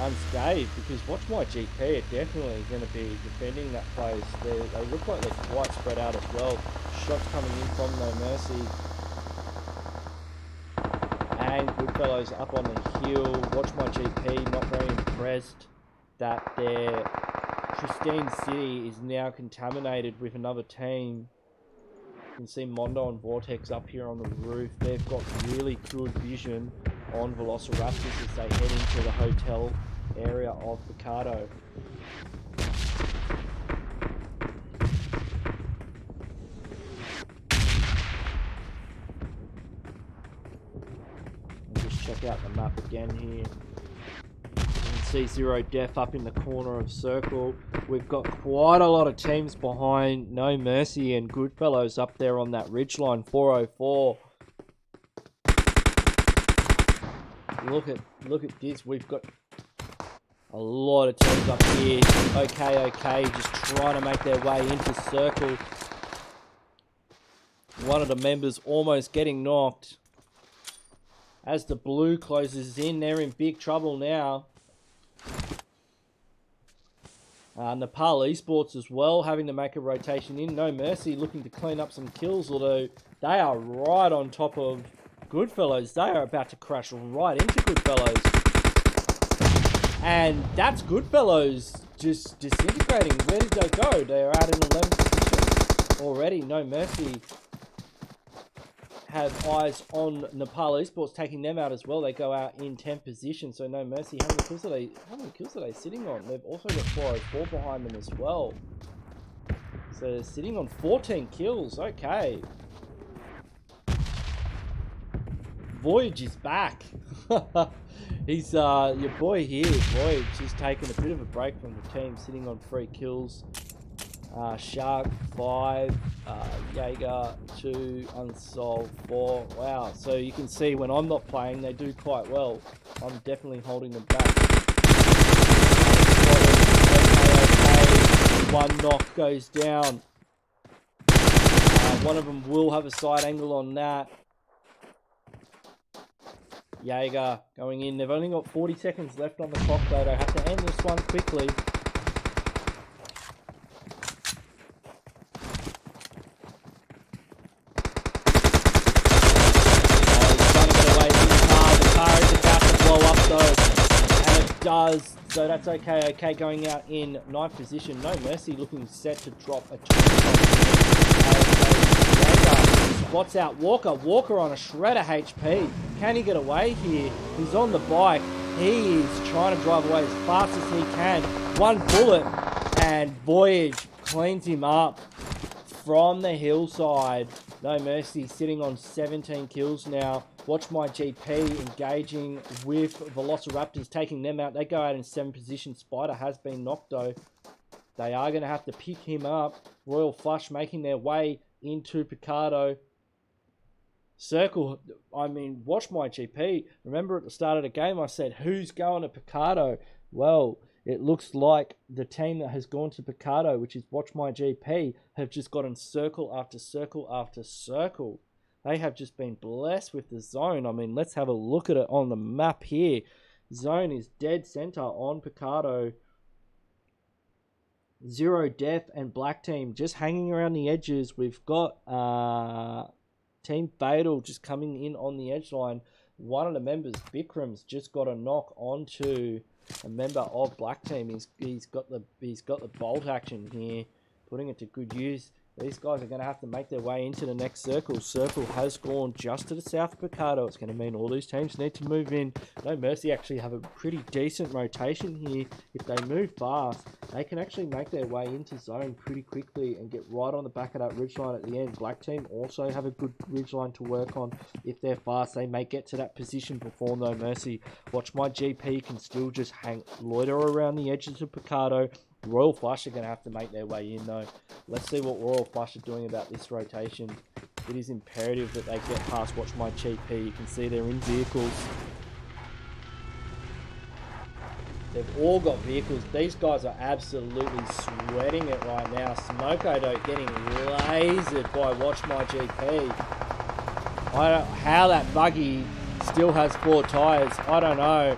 unscathed, because WATCHMYGP are definitely going to be defending that place. They look like they're quite spread out as well. Shots coming in from No Mercy. And Goodfellows up on the hill. WATCHMYGP not very impressed that their pristine city is now contaminated with another team. You can see Mondo and Vortex up here on the roof. They've got really good vision on Velociraptors as they head into the hotel area of Picardo. And just check out the map again here. You can see ZERODEATH up in the corner of circle. We've got quite a lot of teams behind No Mercy and Goodfellows up there on that ridgeline, 404. Look at this. We've got a lot of teams up here. OOKOK just trying to make their way into circle. One of the members almost getting knocked. As the blue closes in, they're in big trouble now. NEPAL ESPORTS as well, having to make a rotation in. No Mercy looking to clean up some kills, although they are right on top of Goodfellows. They are about to crash right into Goodfellows. And that's Goodfellows just disintegrating. Where did they go? They are at an 11th position already. No Mercy have eyes on NEPAL ESPORTS, taking them out as well. They go out in 10th position. So No Mercy, how many kills are they sitting on? They've also got 404 behind them as well. So they're sitting on 14 kills. Okay. Voyage is back. He's your boy here, Voyage, just taking a bit of a break from the team, sitting on 3 kills. Shark 5, Jaeger 2, Unsolved 4. Wow, so you can see when I'm not playing, they do quite well. I'm definitely holding them back. One knock goes down. One of them will have a side angle on that. Jaeger going in. They've only got 40 seconds left on the clock though. They have to end this one quickly. Does, so that's OOKOK going out in 9th position. No Mercy looking set to drop a 20. Spots out Walker. Walker on a shredder HP. Can he get away here? He's on the bike. He is trying to drive away as fast as he can. One bullet and Voyage cleans him up from the hillside. No Mercy sitting on 17 kills now. WATCHMYGP engaging with Velociraptors, taking them out. They go out in 7th position. Spider has been knocked though. They are going to have to pick him up. Royal Flush making their way into Picardo. Circle, I mean, WATCHMYGP. Remember at the start of the game I said, who's going to Picardo? Well, it looks like the team that has gone to Picardo, which is WATCHMYGP, have just gotten circle after circle after circle. They have just been blessed with the zone. I mean, let's have a look at it on the map here. Zone is dead center on Picardo. ZERODEATH and BLACKTEAM just hanging around the edges. We've got Team Fatal just coming in on the edge line. One of the members, Bikram's, just got a knock onto a member of BLACKTEAM. He's got the bolt action here, putting it to good use. These guys are going to have to make their way into the next circle. Circle has gone just to the south of Picado. It's going to mean all these teams need to move in. No Mercy actually have a pretty decent rotation here. If they move fast, they can actually make their way into zone pretty quickly and get right on the back of that ridgeline at the end. Black team also have a good ridgeline to work on. If they're fast, they may get to that position before No Mercy. Watch My GP can still just loiter around the edges of Picado. Royal Flush are going to have to make their way in though. Let's see what Royal Flush are doing about this rotation. It is imperative that they get past Watch My GP. You can see they're in vehicles. They've all got vehicles. These guys are absolutely sweating it right now. Smoko though getting lasered by Watch My GP. I don't know how that buggy still has 4 tyres. I don't know.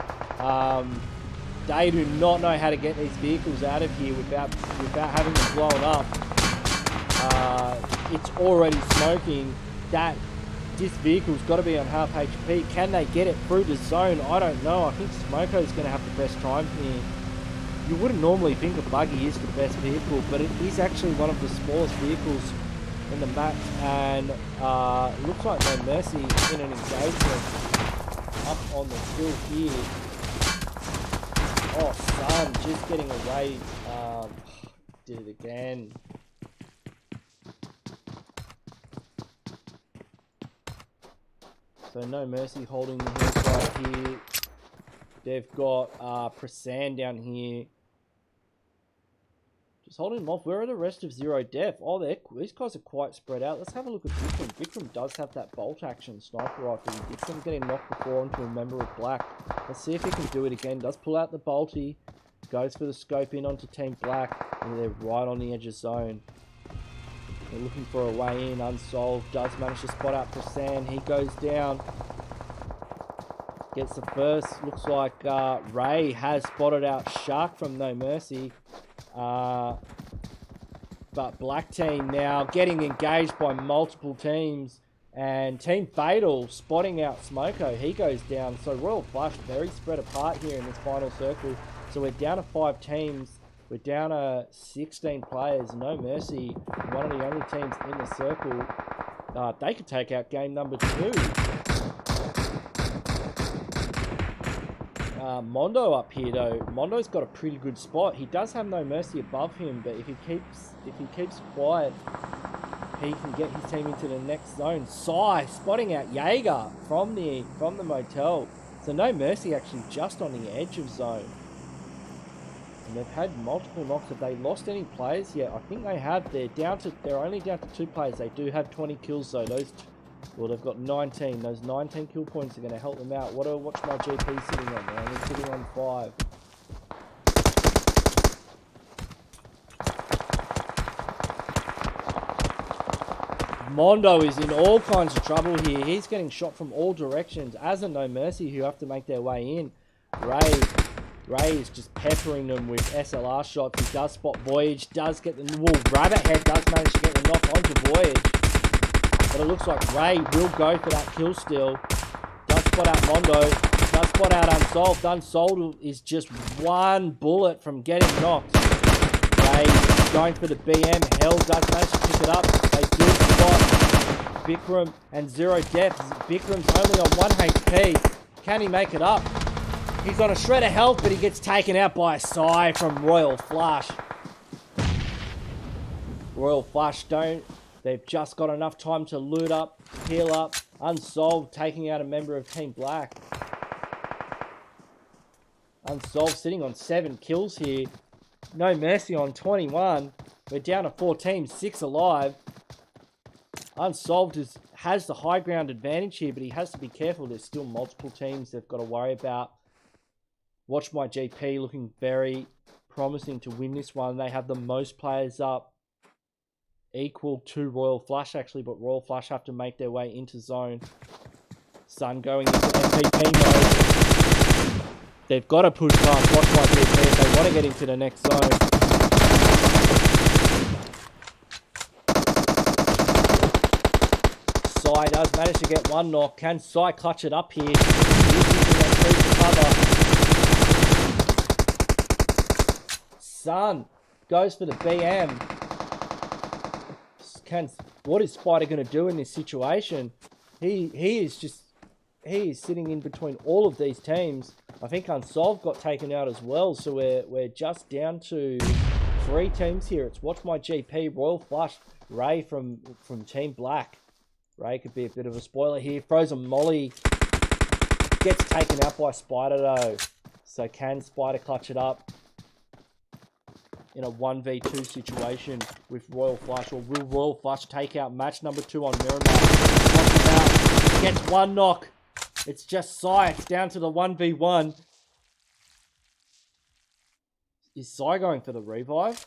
They do not know how to get these vehicles out of here without having them blown up. It's already smoking. This vehicle's got to be on half HP. Can they get it through the zone? I don't know. I think Smoko's going to have the best time here. You wouldn't normally think a buggy is the best vehicle, but it is actually one of the smallest vehicles in the map. And looks like No Mercy in an engagement up on the hill here. Oh, Sun just getting away. Did it again. So No Mercy holding the hillside here. They've got Prasan down here. Just holding them off. Where are the rest of ZERODEATH? Oh, these guys are quite spread out. Let's have a look at Vikram. Vikram does have that bolt action sniper rifle. He did some getting knocked before onto a member of Black. Let's see if he can do it again. Does pull out the bolty. Goes for the scope in onto Team Black. And they're right on the edge of zone. They're looking for a way in. Unsolved. Does manage to spot out Prasan. He goes down. Gets the first. Looks like Ray has spotted out Shark from No Mercy. But Black team now getting engaged by multiple teams. And Team Fatal spotting out Smoko. He goes down. So Royal Flush very spread apart here in this final circle. So we're down to 5 teams. We're down to 16 players. No Mercy, one of the only teams in the circle. They could take out game number 2. Mondo up here though. Mondo's got a pretty good spot. He does have No Mercy above him, but if he keeps quiet, he can get his team into the next zone. Sai spotting out Jaeger from the motel. So No Mercy actually just on the edge of zone. And they've had multiple knocks. Have they lost any players yet? I think they have. They're only down to 2 players. They do have 20 kills though. Well, they've got 19. Those 19 kill points are going to help them out. What do Watch My GP sitting on? They're only sitting on 5. Mondo is in all kinds of trouble here. He's getting shot from all directions. As a No Mercy who have to make their way in. Ray is just peppering them with SLR shots. He does spot Voyage. Does get the Rabbit Head. Does manage to get the knock onto Voyage. But it looks like Ray will go for that kill still. Does spot out Mondo. Does spot out Unsolved. Unsolved is just 1 bullet from getting knocked. Ray going for the BM. Hell does manage to pick it up. They do spot Vikram and ZERODEATH. Vikram's only on 1 HP. Can he make it up? He's on a shred of health, but he gets taken out by a Sai from Royal Flush. Royal Flush They've just got enough time to loot up, heal up. Unsolved taking out a member of Team Black. Unsolved sitting on 7 kills here. No Mercy on 21. We're down to 4 teams, 6 alive. Unsolved has the high ground advantage here, but he has to be careful. There's still multiple teams they've got to worry about. Watch My GP looking very promising to win this one. They have the most players up. Equal to Royal Flush actually, but Royal Flush have to make their way into zone. Sun going into MVP mode. They've got to push past Watch My GP if they want to get into the next zone. Sai does manage to get 1 knock. Can Sai clutch it up here? He's using that tree to cover. Sun goes for the BM. what is Spider going to do in this situation? He is sitting in between all of these teams. I think Unsolved got taken out as well, so we're just down to 3 teams here. It's Watch My GP, Royal Flush, Ray from Team Black. Ray could be a bit of a spoiler here. Frozen Molly gets taken out by Spider though. So can Spider clutch it up in a 1v2 situation with Royal Flush? Or will Royal Flush take out match number 2 on Miramar? Knocks him out. Gets 1 knock. It's just Sai. It's down to the 1v1. Is Sai going for the revive?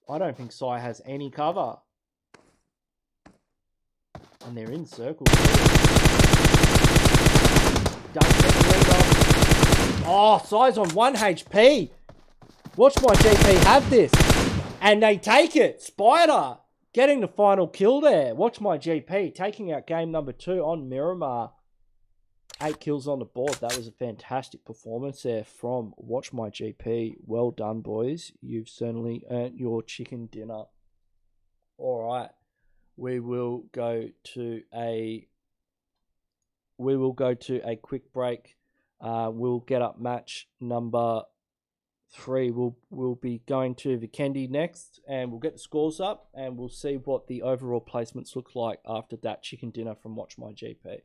I don't think Sai has any cover. And they're in circle. Does get the lead off. Oh, Sai's on 1 HP. Watch My GP have this. And they take it. Spider getting the final kill there. Watch My GP taking out game number 2 on Miramar. 8 kills on the board. That was a fantastic performance there from Watch My GP. Well done, boys. You've certainly earned your chicken dinner. All right. We will go to a quick break. We'll get up match number 3. We'll be going to Vikendi next, and we'll get the scores up, and we'll see what the overall placements look like after that chicken dinner from Watch My GP.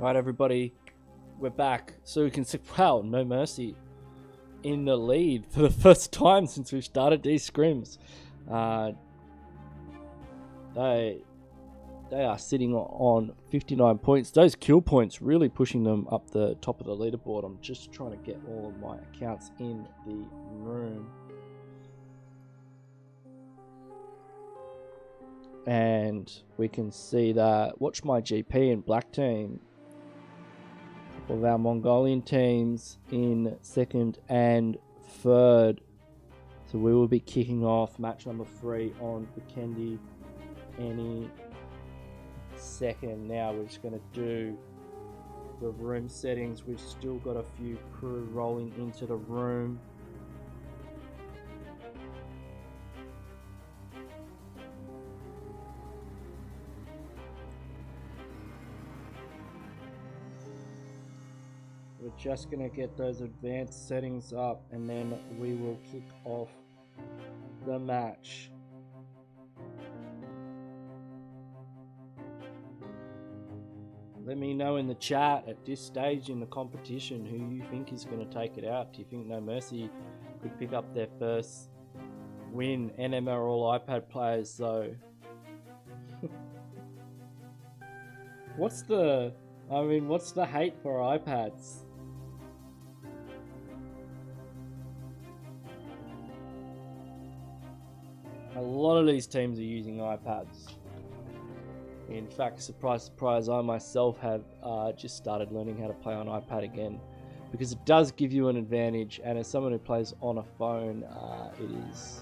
Right, everybody, we're back. So we can see, wow, No Mercy in the lead for the first time since we started these scrims. They are sitting on 59 points. Those kill points really pushing them up the top of the leaderboard. I'm just trying to get all of my accounts in the room. And we can see that WATCHMYGP and BLACKTEAM of our Mongolian teams in second and third. So we will be kicking off match number 3 on Vikendi any second. Now we're just going to do the room settings. We've still got a few crew rolling into the room. We're just going to get those advanced settings up and then we will kick off the match. Let me know in the chat at this stage in the competition who you think is going to take it out. Do you think No Mercy could pick up their first win? NM are all iPad players, so what's the hate for iPads? A lot of these teams are using iPads. In fact, surprise, surprise, I myself have just started learning how to play on iPad again because it does give you an advantage, and as someone who plays on a phone, it is,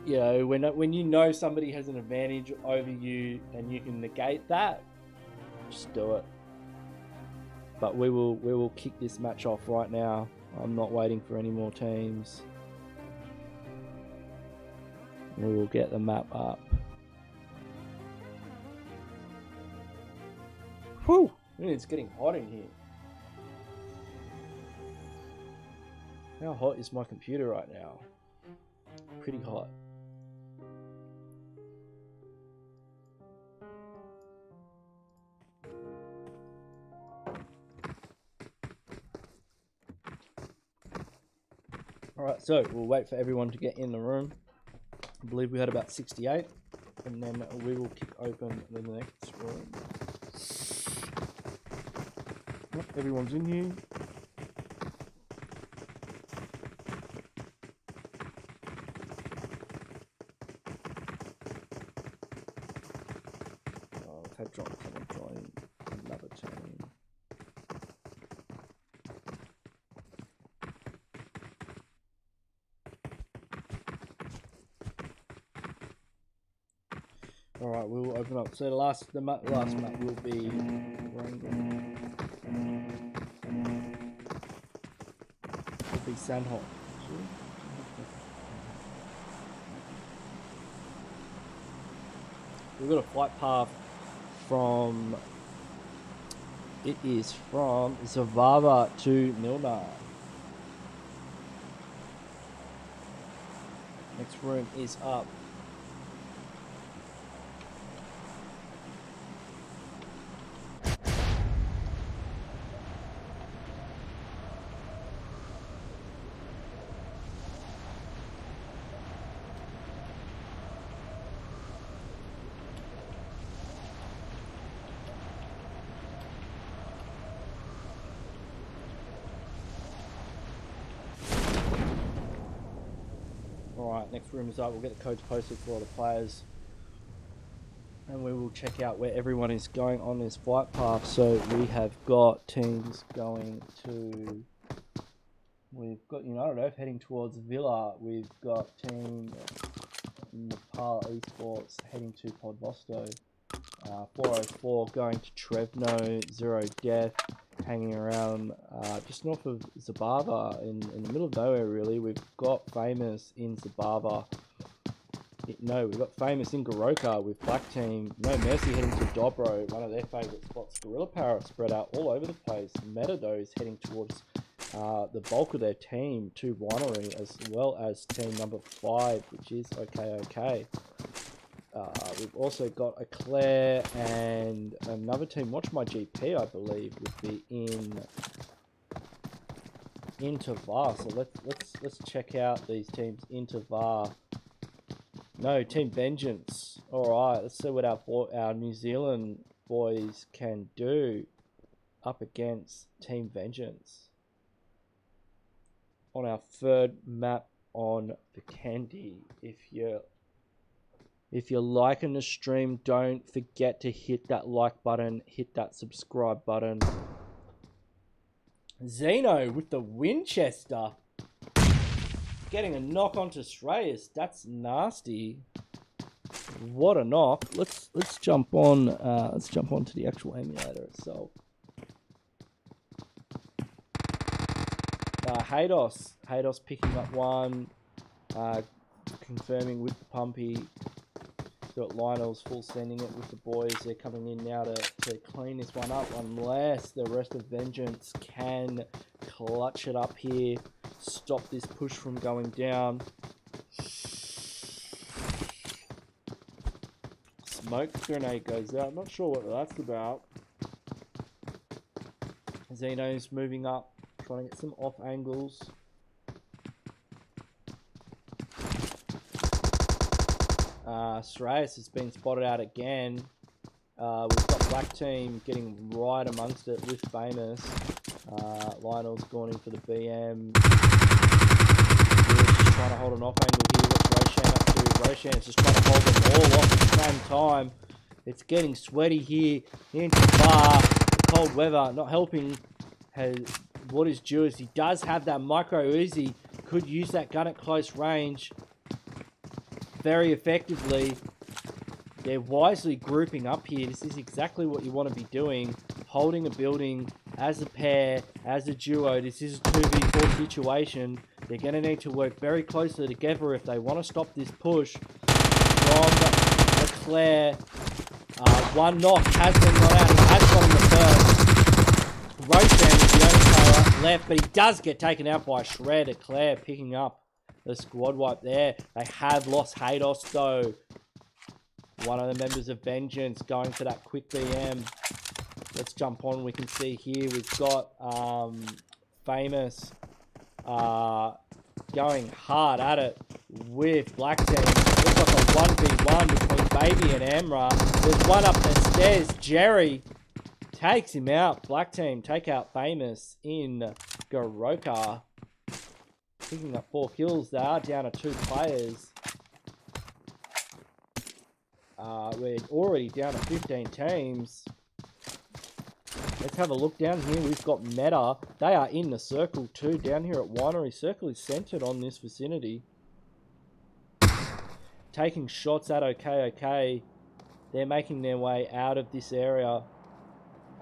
you know, when you know somebody has an advantage over you and you can negate that, just do it. But we will kick this match off right now. I'm not waiting for any more teams. We will get the map up. Whew! It's getting hot in here. How hot is my computer right now? Pretty hot. Alright, so we'll wait for everyone to get in the room. I believe we had about 68. And then we will kick open the next room. Yep, everyone's in here. Oh, I've had someone join another team. Alright, we will open up. So the last map will be Erangel. Will be Sanhok. We've got a flight path from. It is from Zavava to Nilna. Next room is up. Alright, next room is up. We'll get the codes posted for all the players. And we will check out where everyone is going on this flight path. So we have got teams going to... We've got United Earth heading towards Villa. We've got team NEPAL eSports heading to Podvosto. 404 going to Trevno. ZERODEATH hanging around just north of Zabava in the middle of nowhere really. We've got Famous in Zabava. No, we've got Famous in Goroka with BLACKTEAM. No Mercy heading to Dobro, one of their favourite spots. Gorilla Power spread out all over the place. Metados heading towards the bulk of their team to Winery, as well as team number 5, which is OOKOK. We've also got ECLAIR and another team, WATCHMYGP, I believe, would be into VAR. So let's check out these teams into VAR. No, Team Vengeance. All right, let's see what our New Zealand boys can do up against Team Vengeance on our third map on Vikendi. If you're liking the stream, don't forget to hit that like button, hit that subscribe button. Zeno with the Winchester. Getting a knock onto Shreyas. That's nasty. What a knock. Let's jump on to the actual emulator itself. Haydos picking up one, confirming with the Pumpy. Got Lionel's full sending it with the boys. They're coming in now to clean this one up, unless the rest of Vengeance can clutch it up here, stop this push from going down. Smoke grenade goes out. Not sure what that's about. Zeno's moving up, trying to get some off angles. Shreyas has been spotted out again. We've got BLACKTEAM getting right amongst it with Famous. Lionel's gone in for the BM. Just trying to hold an off angle here. What's Roshan up to? Roshan's just trying to hold them all off at the same time. It's getting sweaty here into VAR. The cold weather not helping. What is due is he does have that micro Uzi. Could use that gun at close range very effectively. They're wisely grouping up here. This is exactly what you want to be doing. Holding a building as a pair, as a duo. This is a 2v4 situation. They're going to need to work very closely together if they want to stop this push from ECLAIR. One knock has been got out. He has got him the first. Roshan is the only player left, but he does get taken out by Shred. ECLAIR picking up the squad wipe there. They have lost Haydos though. One of the members of Vengeance going for that quick BM. Let's jump on. We can see here we've got Famous going hard at it with Black Team. Looks like a 1v1 between Baby and Amra. There's one up the stairs. Jerry takes him out. Black Team take out Famous in Goroka. Picking up 4 kills. They are down to 2 players. We're already down to 15 teams. Let's have a look down here. We've got Meta. They are in the circle too. Down here at Winery. Circle is centered on this vicinity. Taking shots at OOKOK. They're making their way out of this area.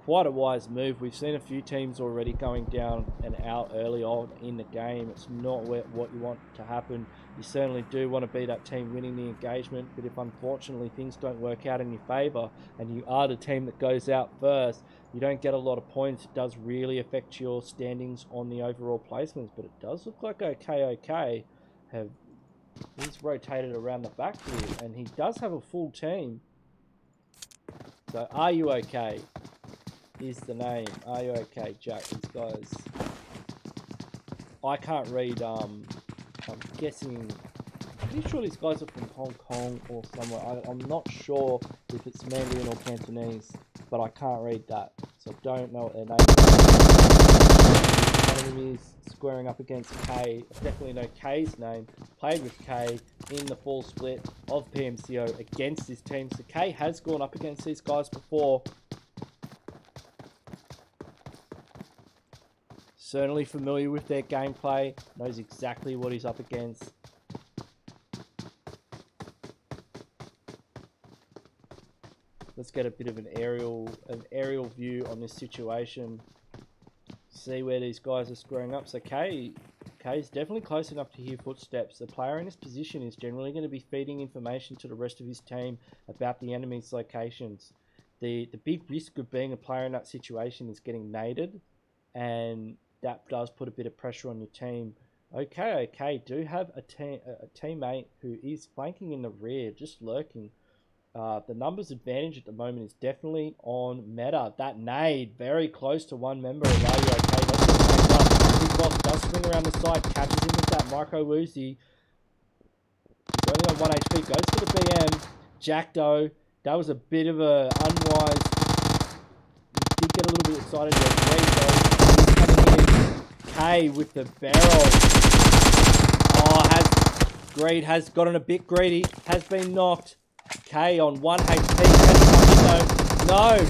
Quite a wise move. We've seen a few teams already going down and out early on in the game. It's not what you want to happen. You certainly do want to be that team winning the engagement, but if unfortunately things don't work out in your favour and you are the team that goes out first, you don't get a lot of points. It does really affect your standings on the overall placements, but it does look like OOKOK he's rotated around the back here, and he does have a full team. So, are you okay? Is the name. Are you okay, Jack? These guys. I can't read, I'm guessing. I'm pretty sure these guys are from Hong Kong or somewhere. I'm not sure if it's Mandarin or Cantonese, but I can't read that. So I don't know what their name is. One of them is squaring up against K. I definitely know K's name. Played with K in the full split of PMCO against this team. So K has gone up against these guys before. Certainly familiar with their gameplay, knows exactly what he's up against. Let's get a bit of an aerial view on this situation. See where these guys are squaring up. So K is definitely close enough to hear footsteps. The player in this position is generally going to be feeding information to the rest of his team about the enemy's locations. The big risk of being a player in that situation is getting naded, and that does put a bit of pressure on your team. Okay, do have a teammate who is flanking in the rear, just lurking. The numbers advantage at the moment is definitely on Meta. That nade, very close to one member of Are You Okay? That's what up. Big Boss does swing around the side, catches him with that micro woozy. He's only on 1 HP, goes for the BM. Jackdo, that was a bit of a unwise. He did get a little bit excited there. Great though. K with the barrel. Oh, Greed has gotten a bit greedy. Has been knocked. K on 1 HP. Has come in though. No.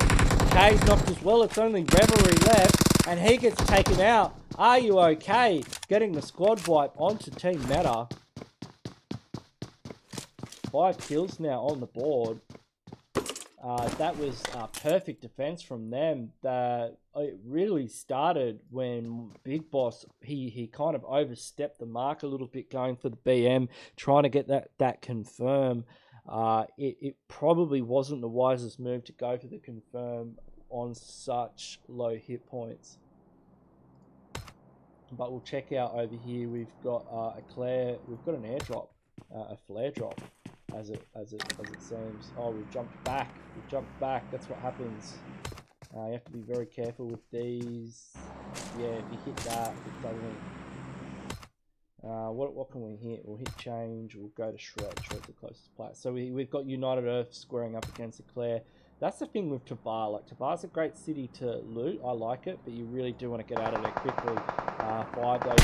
K's knocked as well. It's only Revelry left. And he gets taken out. Are you okay? Getting the squad wipe onto Team Meta. 5 kills now on the board. That was perfect defense from them. It really started when Big Boss, he kind of overstepped the mark a little bit going for the BM, trying to get that confirm. It probably wasn't the wisest move to go for the confirm on such low hit points. But we'll check out over here. We've got ECLAIR. We've got an airdrop, a flare drop. As it seems. Oh, we've jumped back. We've jumped back. That's what happens. You have to be very careful with these. Yeah, if you hit that, it doesn't. What can we hit? We'll hit change. We'll go to shred. Shred's the closest player. So we've got United Earth squaring up against ECLAIR. That's the thing with Tabar. Like, Tabar's a great city to loot. I like it, but you really do want to get out of there quickly. 5 days.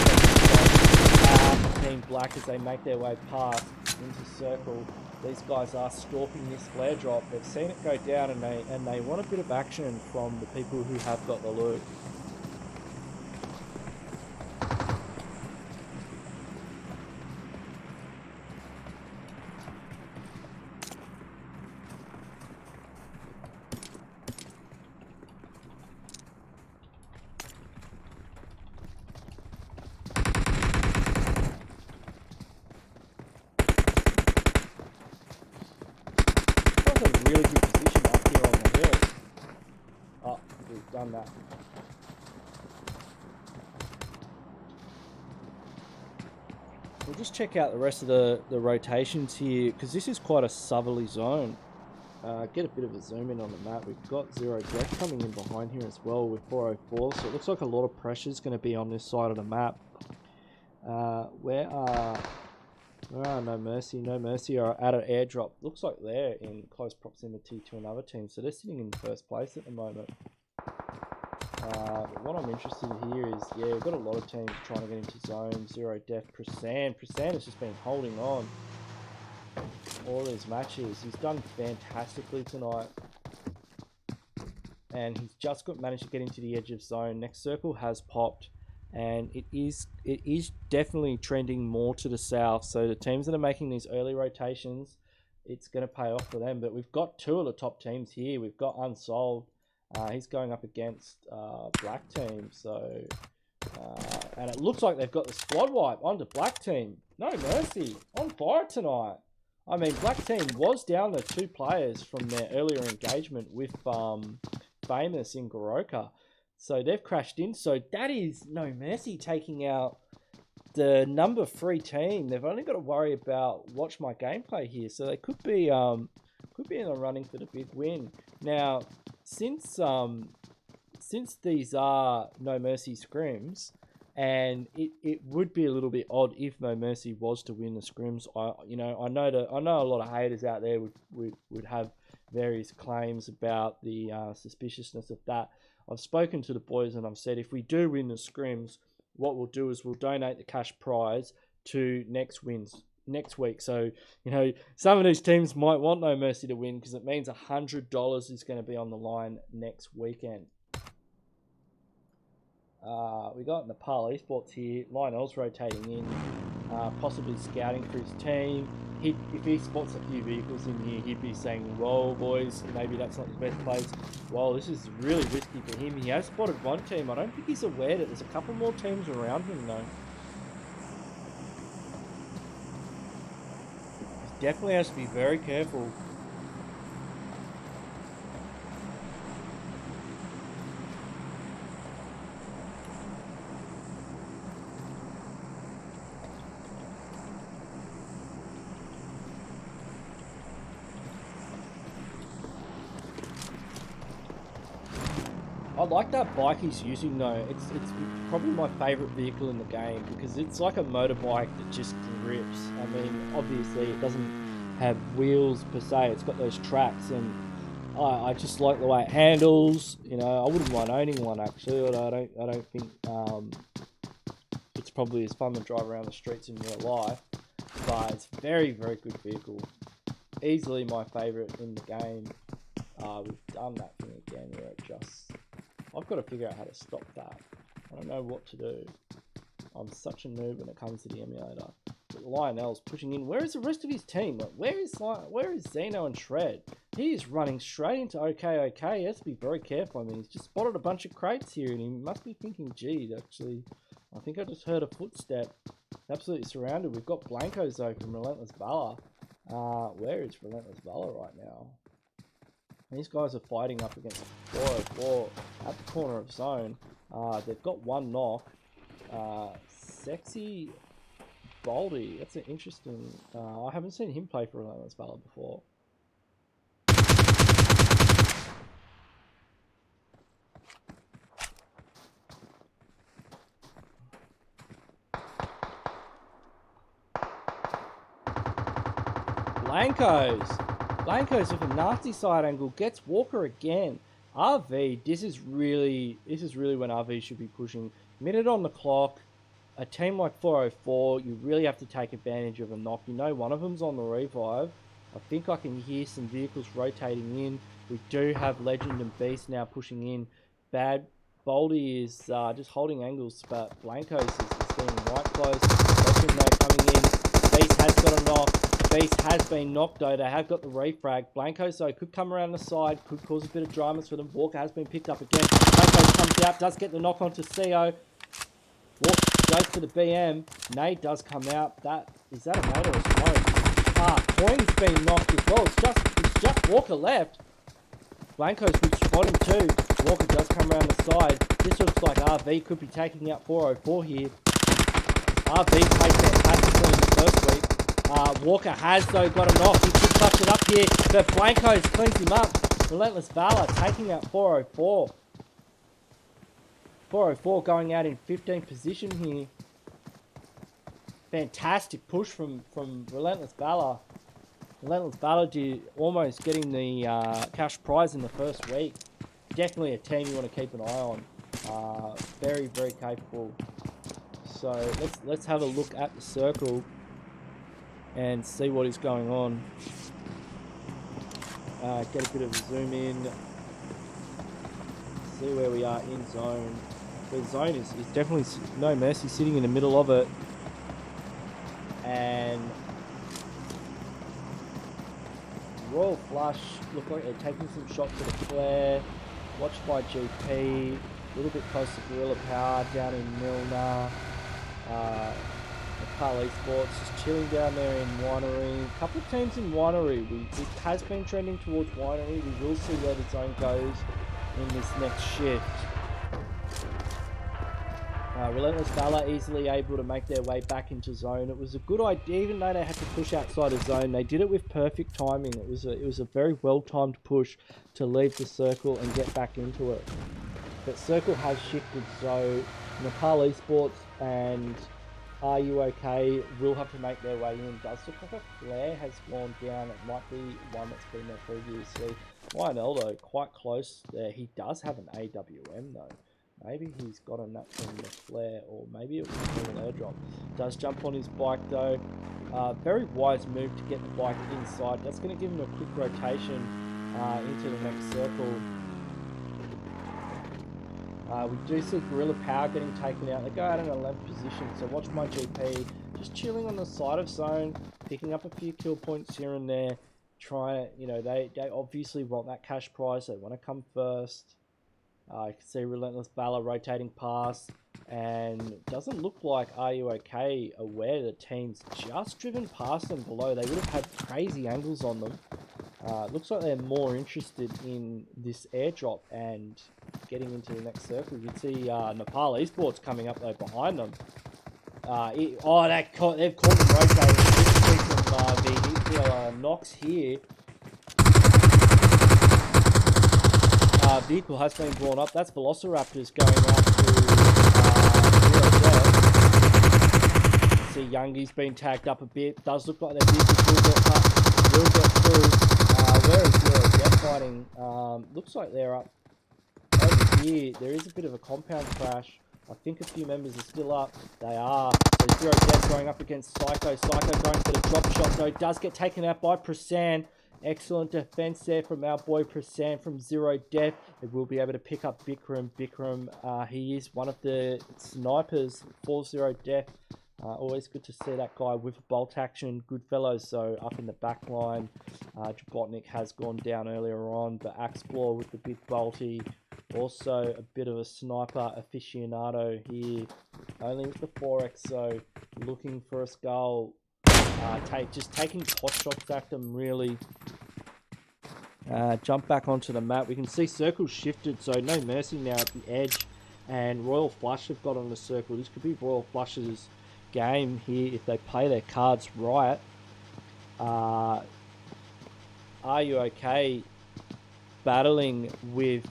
Team Black as they make their way past into circle. These guys are stalking this flare drop. They've seen it go down, and they want a bit of action from the people who have got the loot. Really good position up here on the hill. Oh, we've done that. We'll just check out the rest of the rotations here, because this is quite a southerly zone. Get a bit of a zoom in on the map. We've got ZERODEATH coming in behind here as well with 404, so it looks like a lot of pressure is going to be on this side of the map. Where are No Mercy? No Mercy are at an airdrop. Looks like they're in close proximity to another team, so they're sitting in first place at the moment. But what I'm interested in here is, yeah, we've got a lot of teams trying to get into zone. ZERODEATH, Prasan has just been holding on all these matches. He's done fantastically tonight. And he's just managed to get into the edge of zone. Next circle has popped, and it is definitely trending more to the south. So the teams that are making these early rotations, it's going to pay off for them. But we've got two of the top teams here. We've got Unsolved. He's going up against BLACKTEAM. So and it looks like they've got the squad wipe onto BLACKTEAM. No Mercy on fire tonight. I mean, BLACKTEAM was down to 2 players from their earlier engagement with Famous in Goroka, so they've crashed in. So that is No Mercy taking out the number 3 team. They've only got to worry about Watch My Gameplay here, so they could be in the running for the big win. Now, since these are No Mercy scrims, and it would be a little bit odd if No Mercy was to win the scrims. I know a lot of haters out there would have various claims about the suspiciousness of that. I've spoken to the boys and I've said, if we do win the scrims, what we'll do is we'll donate the cash prize to next week. So, some of these teams might want No Mercy to win, because it means $100 is going to be on the line next weekend. We got NEPAL ESPORTS here. Lionel's rotating in, possibly scouting for his team. If he spots a few vehicles in here, he'd be saying, "Whoa, boys, maybe that's not the best place." Well, this is really risky for him. He has spotted one team. I don't think he's aware that there's a couple more teams around him, though. He definitely has to be very careful. I like that bike he's using though. It's probably my favourite vehicle in the game, because it's like a motorbike that just grips. I mean, obviously it doesn't have wheels per se. It's got those tracks, and I just like the way it handles. I wouldn't mind owning one actually. Although I don't think it's probably as fun to drive around the streets in real life. But it's a very, very good vehicle. Easily my favourite in the game. We've done that thing again where it just... I've got to figure out how to stop that. I don't know what to do. I'm such a noob when it comes to the emulator. But Lionel's pushing in. Where is the rest of his team? Like, where is Zeno and Shred? He is running straight into OOKOK. He has to be very careful. I mean, he's just spotted a bunch of crates here, and he must be thinking, gee, actually, I think I just heard a footstep. Absolutely surrounded. We've got Blancos though from Relentless Valor. Where is Relentless Valor right now? These guys are fighting up against 404 at the corner of zone. They've got one knock. Sexy Baldy. That's an interesting... I haven't seen him play for Relentless Valor before. Blancos with a nasty side angle gets Walker again. RV, this is really when RV should be pushing. Minute on the clock. A team like 404, you really have to take advantage of a knock. One of them's on the revive. I think I can hear some vehicles rotating in. We do have Legend and Beast now pushing in. Bad Baldy is just holding angles, but Blancos is getting right close. Legend though coming in. Beast has got a knock. Beast has been knocked though. They have got the refrag. Blancos though could come around the side, could cause a bit of dramas for them. Walker has been picked up again. Blancos comes out, does get the knock onto CO. Walker goes to the BM. Nade does come out. Is that a nade or a smoke? Coin's been knocked as well. It's just Walker left. Blancos would spot him too. Walker does come around the side. This looks like RV could be taking out 404 here. RV played fantastically in the first week. Walker has though got a knock. He could clutch it up here, but Blancos cleans him up. Relentless Valor taking out 404. 404 going out in 15th position here. fantastic push from Relentless Valor. Relentless Valor did almost getting the cash prize in the first week. Definitely a team you want to keep an eye on. Very, very capable. So let's have a look at the circle and see what is going on. Get a bit of a zoom in. See where we are in zone. The zone is definitely No Mercy sitting in the middle of it. And Royal Flush look like they're taking some shots at ECLAIR. Watched by GP. A little bit close to Gorilla Power down in Milner. NEPAL ESPORTS just chilling down there in Winery. A couple of teams in Winery. It has been trending towards Winery. We will see where the zone goes in this next shift. Relentless Valor easily able to make their way back into zone. It was a good idea, even though they had to push outside of zone. They did it with perfect timing. It was a very well-timed push to leave the circle and get back into it. But circle has shifted, so NEPAL ESPORTS and Are You OK will have to make their way in. Does look like a flare has gone down. It might be one that's been there previously. Lionel, though, quite close there. He does have an AWM, though. Maybe he's gotten that from the flare, or maybe it was a normal airdrop. Does jump on his bike, though. Very wise move to get the bike inside. That's going to give him a quick rotation into the next circle. We do see Gorilla Power getting taken out. They go out in a 11th position, so watch my GP. Just chilling on the side of zone, picking up a few kill points here and there. They obviously want that cash prize. They want to come first. You can see Relentless Valor rotating past, and it doesn't look like Are You OK aware the team's just driven past them below. They would have had crazy angles on them. Looks like they're more interested in this airdrop and getting into the next circle. You can see NEPAL ESPORTS coming up though behind them. They've caught them rotating. Some vehicular knocks here. Vehicle has been blown up. That's VELOCIRAPTORX going out to ZERODEATH. See Youngie's been tagged up a bit. Does look like their vehicle will get through. Where is ZERODEATH fighting? Looks like they're up over here. There is a bit of a compound crash. I think a few members are still up. They are. There's ZERODEATH going up against Psycho. Psycho going for the drop shot though. Does get taken out by Prasan. Excellent defense there from our boy Prasan from ZERODEATH. It will be able to pick up Bikram. Bikram, he is one of the snipers for ZERODEATH. Always good to see that guy with a bolt action. Good fellows. So up in the back line, Jabotnik has gone down earlier on, but Axplore with the big bolty. Also a bit of a sniper aficionado here. Only with the 4X, so looking for a skull. Just taking pot shots at them, really. Jump back onto the map. We can see circles shifted, so No Mercy now at the edge. And Royal Flush have got on the circle. This could be Royal Flush's game here if they play their cards right. Are You OK battling with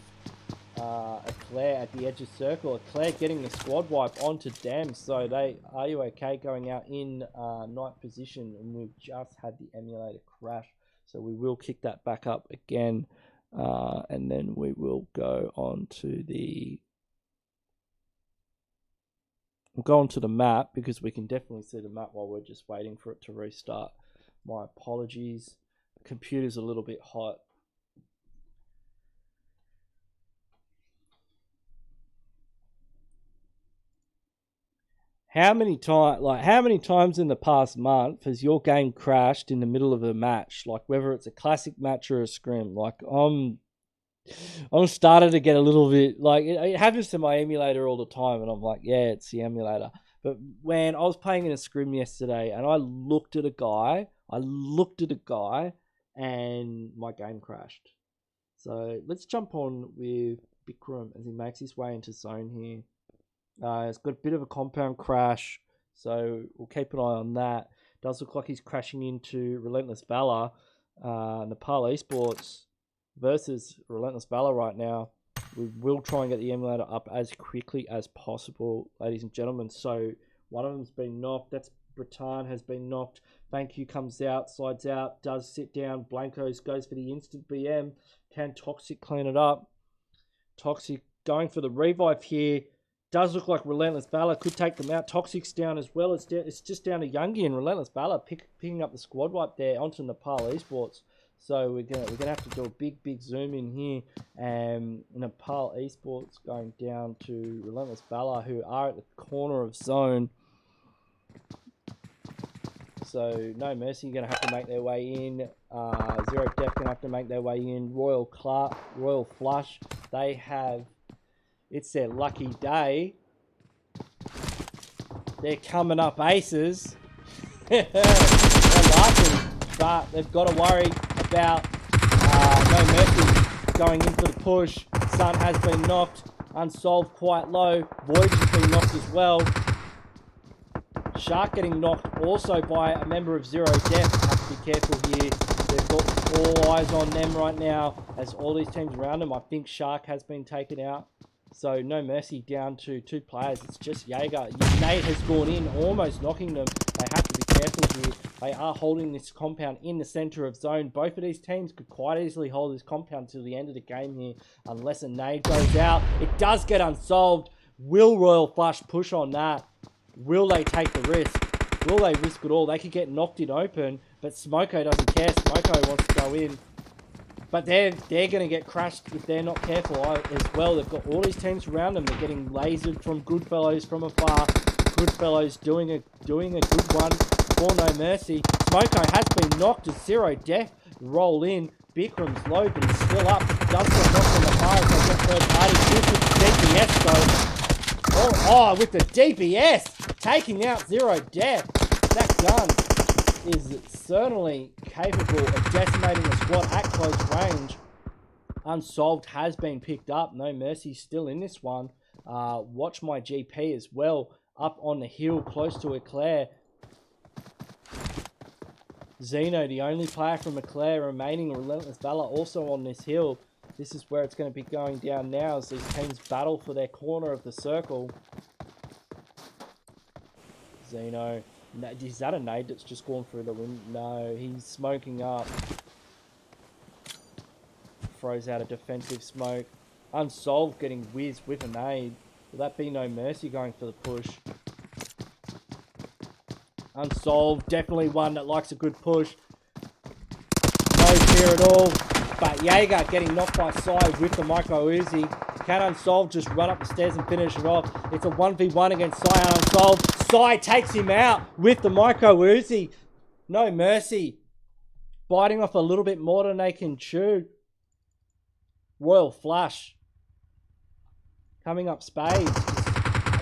ECLAIR at the edge of circle. ECLAIR getting the squad wipe onto them, so they Are You OK going out in 9th position, and we've just had the emulator crash, so we will kick that back up again, and then we will go on to the map, because we can definitely see the map while we're just waiting for it to restart. My apologies, the computer's a little bit hot. How many times in the past month has your game crashed in the middle of a match? Like, whether it's a classic match or a scrim. Like, I'm starting to get a little bit, like, it happens to my emulator all the time, and I'm like, yeah, it's the emulator. But when I was playing in a scrim yesterday, and I looked at a guy, and my game crashed. So let's jump on with Bikram as he makes his way into zone here. It's got a bit of a compound crash, so we'll keep an eye on that. Does look like he's crashing into Relentless Valor. NEPAL ESPORTS versus Relentless Valor right now. We will try and get the emulator up as quickly as possible, ladies and gentlemen. So One of them's been knocked. That's Breton has been knocked. Thank you comes out, slides out, does sit down. Blancos goes for the instant BM. Can Toxic clean it up? Toxic going for the revive here. Does look like Relentless Valor could take them out. Toxic's down as well. It's just down to Youngie and Relentless Valor picking up the squad wipe there onto Nepal Esports. So we're gonna have to do a big zoom in here. Nepal Esports going down to Relentless Valor, who are at the corner of zone. So No Mercy going to have to make their way in. ZERODEATH going to have to make their way in. Royal Flush. They have... It's their lucky day. They're coming up aces. They're laughing. But they've got to worry about No Mercy going in for the push. Sun has been knocked. Unsolved quite low. Void has been knocked as well. Shark getting knocked also by a member of ZERODEATH. Have to be careful here. They've got all eyes on them right now as all these teams around them. I think Shark has been taken out. So No Mercy down to 2 players. It's just Jaeger. Nate has gone in, almost knocking them. They have to be careful here. They are holding this compound in the center of zone. Both of these teams could quite easily hold this compound till the end of the game here, unless a nade goes out. It does get unsolved. Will Royal Flush push on that? Will they take the risk? Will they risk it all? They could get knocked in open, but Smoko doesn't care. Smoko wants to go in. But they're going to get crashed if they're not careful as well. They've got all these teams around them. They're getting lasered from Goodfellows from afar. Goodfellows doing a good one for No Mercy. Smoko has been knocked as ZERODEATH roll in. Bikram's low, but he's still up. Does get knocked on the fire. They get third party. This with the DPS though. Oh, with the DPS taking out ZERODEATH. That gun is certainly capable of decimating the squad at close range. Unsolved has been picked up. No Mercy still in this one. Watch My GP as well. Up on the hill close to ECLAIR. Zeno, the only player from ECLAIR remaining. Relentless Valor also on this hill. This is where it's going to be going down now as these teams battle for their corner of the circle. Zeno. Is that a nade that's just gone through the wind? No, he's smoking up. Throws out a defensive smoke. Unsolved getting whizzed with a nade. Will that be No Mercy going for the push? Unsolved, definitely one that likes a good push. No fear at all. But Jaeger getting knocked by Sai with the micro Uzi. Can Unsolved just run up the stairs and finish it off? It's a 1v1 against Sai and Unsolved. Sai takes him out with the micro Uzi. No Mercy. Biting off a little bit more than they can chew. Royal Flush. Coming up spades.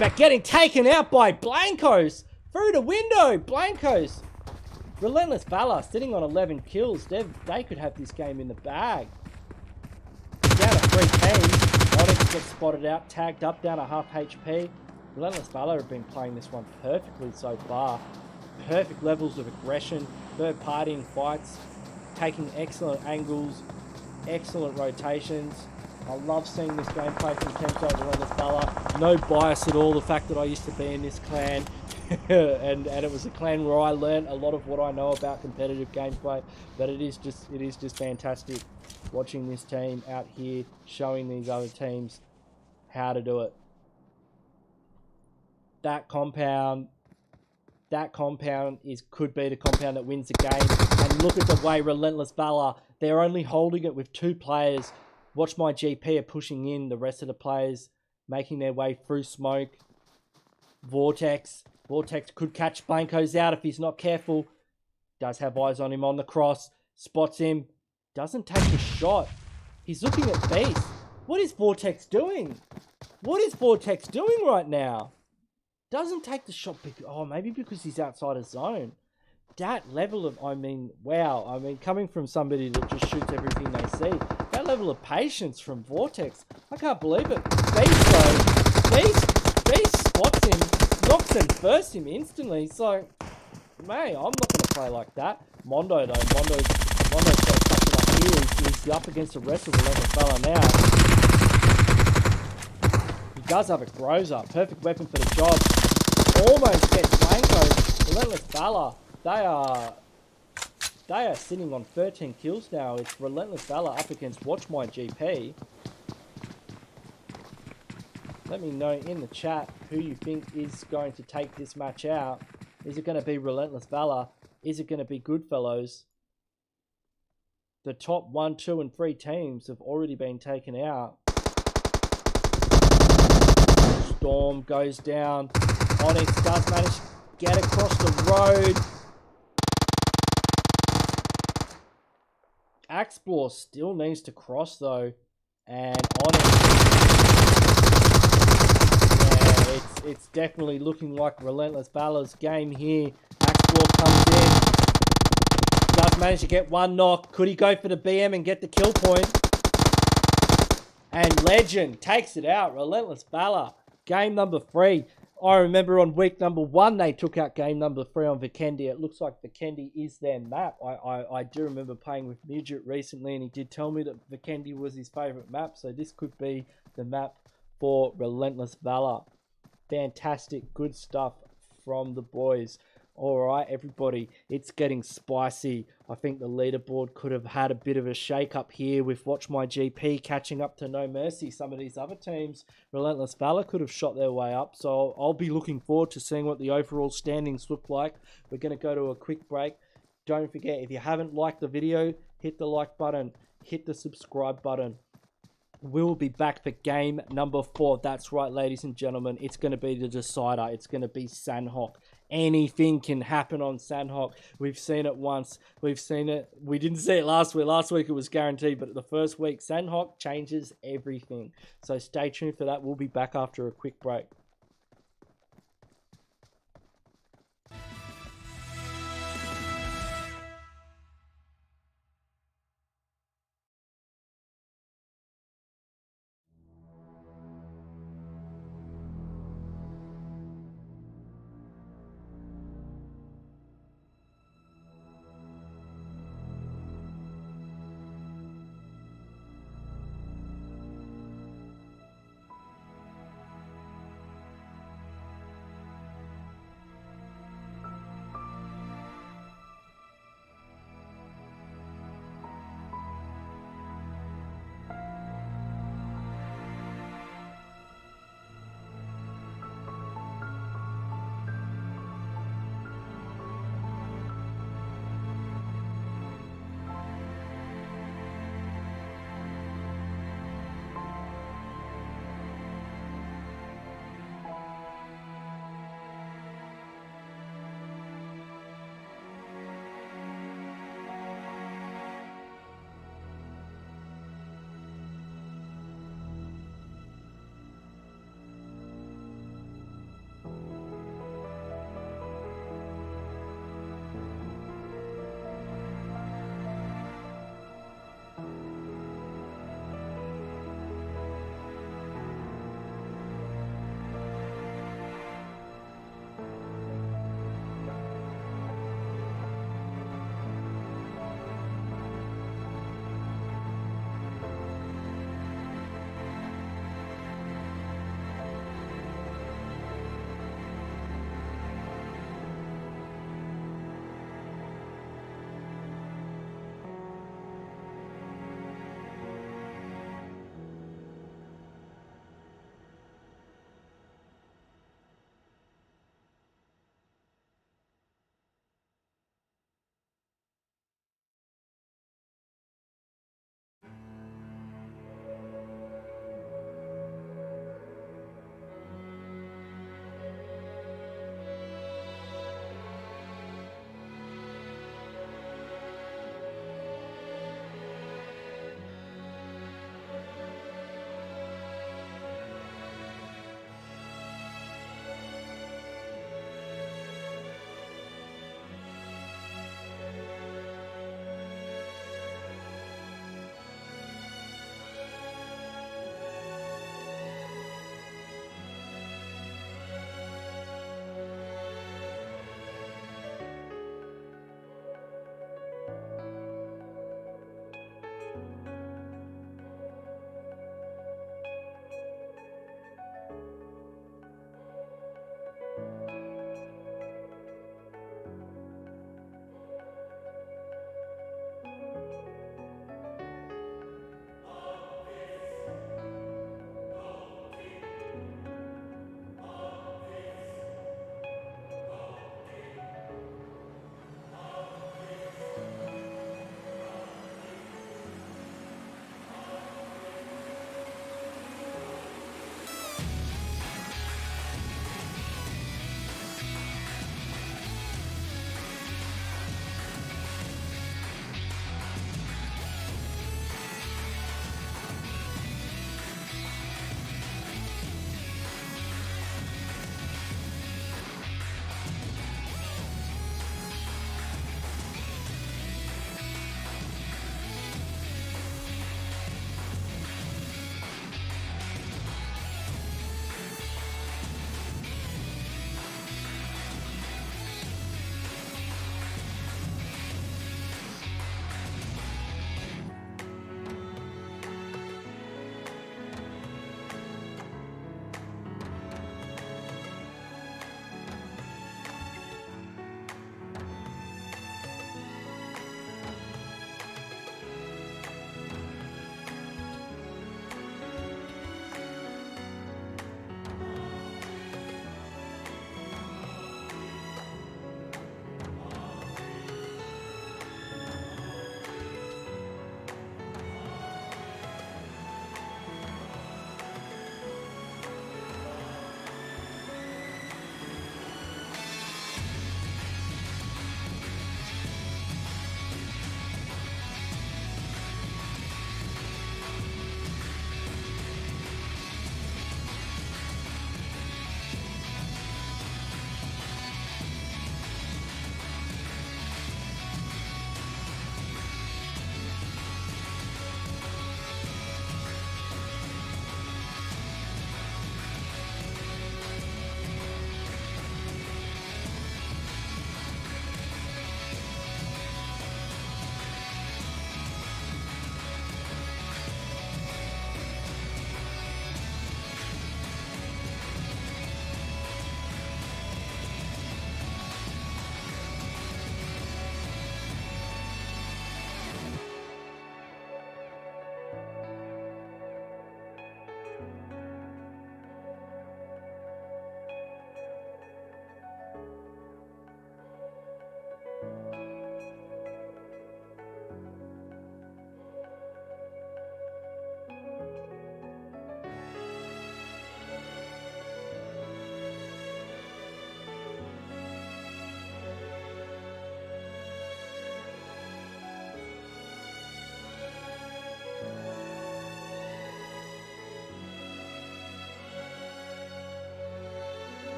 But getting taken out by Blancos. Through the window. Blancos. Relentless Valor sitting on 11 kills. They could have this game in the bag. Down to 3 teams. Onyx gets spotted out, tagged up, down to half HP. Relentless Valor have been playing this one perfectly so far. Perfect levels of aggression, third party in fights, taking excellent angles, excellent rotations. I love seeing this gameplay from Kemso Relentless Valor. No bias at all. The fact that I used to be in this clan. and it was a clan where I learned a lot of what I know about competitive gameplay, but it is just fantastic watching this team out here showing these other teams how to do it. That compound could be the compound that wins the game. And look at the way Relentless Valor, they're only holding it with 2 players. Watch My GP are pushing in the rest of the players, making their way through smoke. Vortex could catch Blancos out if he's not careful. Does have eyes on him on the cross. Spots him. Doesn't take the shot. He's looking at base. What is Vortex doing? What is Vortex doing right now? Doesn't take the shot. Oh, maybe because he's outside of zone. That level of, wow. Coming from somebody that just shoots everything they see. That level of patience from Vortex. I can't believe it. Beast though. Beast spots him. Knocks and bursts him instantly. So, mate, I'm not going to play like that. Mondo, though. Mondo's got to touch it up here. He's up against the rest of the Relentless Valor now. He does have a Groza. Perfect weapon for the job. almost gets flanked. Relentless Valor, they are sitting on 13 kills now. It's Relentless Valor up against WatchMyGP. Let me know in the chat who you think is going to take this match out. Is it going to be Relentless Valor? Is it going to be Goodfellows? The top 1, 2, and 3 teams have already been taken out. Storm goes down. Onyx does manage to get across the road. Axplore still needs to cross though. And Onyx, yeah, it's definitely looking like Relentless Valor's game here. Axplore comes in. Does manage to get one knock. Could he go for the BM and get the kill point? And Legend takes it out. Relentless Valor. Game number 3. I remember on week number 1, they took out game number 3 on Vikendi. It looks like Vikendi is their map. I do remember playing with Midget recently, and he did tell me that Vikendi was his favourite map. So this could be the map for Relentless Valor. Fantastic, good stuff from the boys. All right, everybody, it's getting spicy. I think the leaderboard could have had a bit of a shake-up here with WatchMyGP catching up to No Mercy. Some of these other teams, Relentless Valor, could have shot their way up. So I'll be looking forward to seeing what the overall standings look like. We're going to go to a quick break. Don't forget, if you haven't liked the video, hit the like button, hit the subscribe button. We'll be back for game number 4. That's right, ladies and gentlemen. It's going to be the decider. It's going to be Sanhok. Anything can happen on Sanhok. We've seen it once. We've seen it. We didn't see it last week. Last week it was guaranteed, but the first week, Sanhok changes everything. So stay tuned for that. We'll be back after a quick break.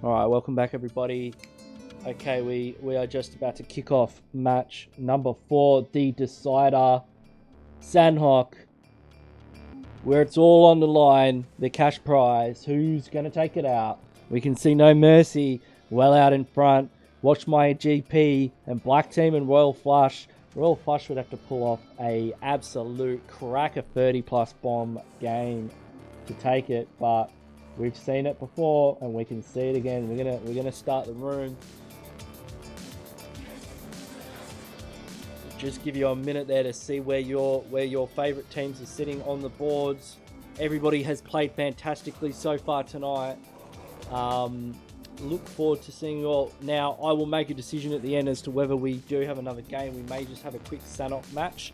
Alright, welcome back everybody. Okay, we are just about to kick off match number 4, the decider. Sanhok, where it's all on the line, the cash prize. Who's going to take it out? We can see No Mercy well out in front. Watch My GP and BLACKTEAM and Royal Flush. Royal Flush would have to pull off a absolute cracker 30+ bomb game to take it, but we've seen it before and we can see it again. We're gonna start the room. Just give you a minute there to see where your favorite teams are sitting on the boards. Everybody has played fantastically so far tonight. Look forward to seeing you all. Now, I will make a decision at the end as to whether we do have another game. We may just have a quick Sanhok match.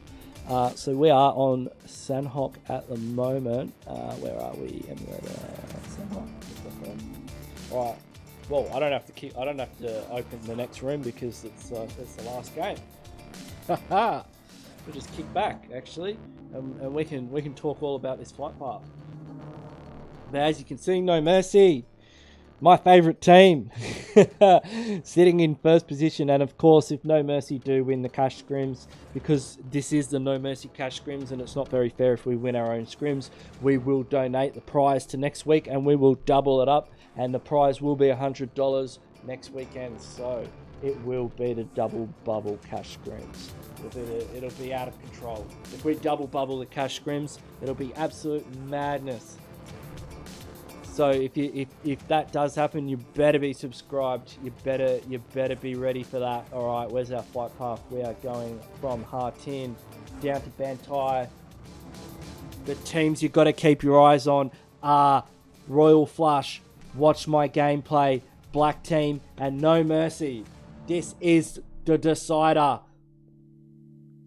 So we are on Sanhok at the moment. Where are we? Sanhok. All right. Well, I don't have to open the next room because it's the last game. We'll just kick back actually, and we can talk all about this flight path. But as you can see, No Mercy, my favourite team, sitting in first position. And of course, if No Mercy do win the cash scrims, because this is the No Mercy cash scrims and it's not very fair if we win our own scrims, we will donate the prize to next week and we will double it up, and the prize will be $100 next weekend. So it will be the double bubble cash scrims. It'll be out of control. If we double bubble the cash scrims, it'll be absolute madness. So if that does happen, you better be subscribed. You better be ready for that. All right, where's our flight path? We are going from Hartin down to Bantai. The teams you've got to keep your eyes on are Royal Flush, Watch My Gameplay, BLACKTEAM, and No Mercy. This is the decider.